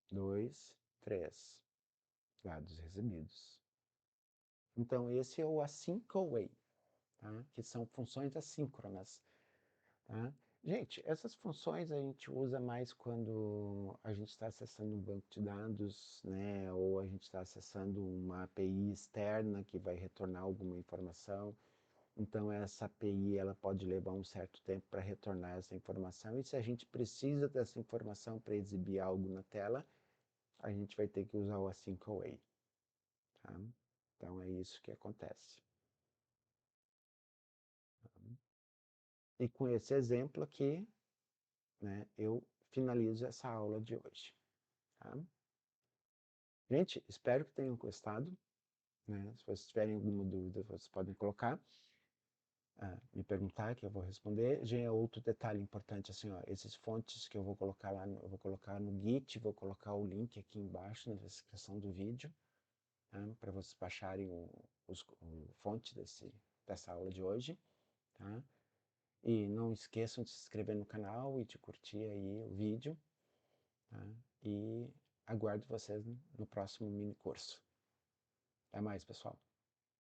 2, 3. Dados recebidos. Então, esse é o async away, tá? Que são funções assíncronas. Tá? Gente, essas funções a gente usa mais quando a gente está acessando um banco de dados, né? Ou a gente está acessando uma API externa que vai retornar alguma informação. Então, essa API ela pode levar um certo tempo para retornar essa informação. E se a gente precisa dessa informação para exibir algo na tela, a gente vai ter que usar o async away. Tá? Então, é isso que acontece. E com esse exemplo aqui, né, eu finalizo essa aula de hoje. Tá? Gente, espero que tenham gostado. Né? Se vocês tiverem alguma dúvida, vocês podem colocar, me perguntar que eu vou responder. Já é outro detalhe importante, assim, ó, esses fontes que eu vou colocar lá, eu vou colocar no Git, vou colocar o link aqui embaixo na descrição do vídeo, tá? Para vocês baixarem o fonte dessa aula de hoje. Tá? E não esqueçam de se inscrever no canal e de curtir aí o vídeo. Tá? E aguardo vocês no próximo mini curso. Até mais, pessoal.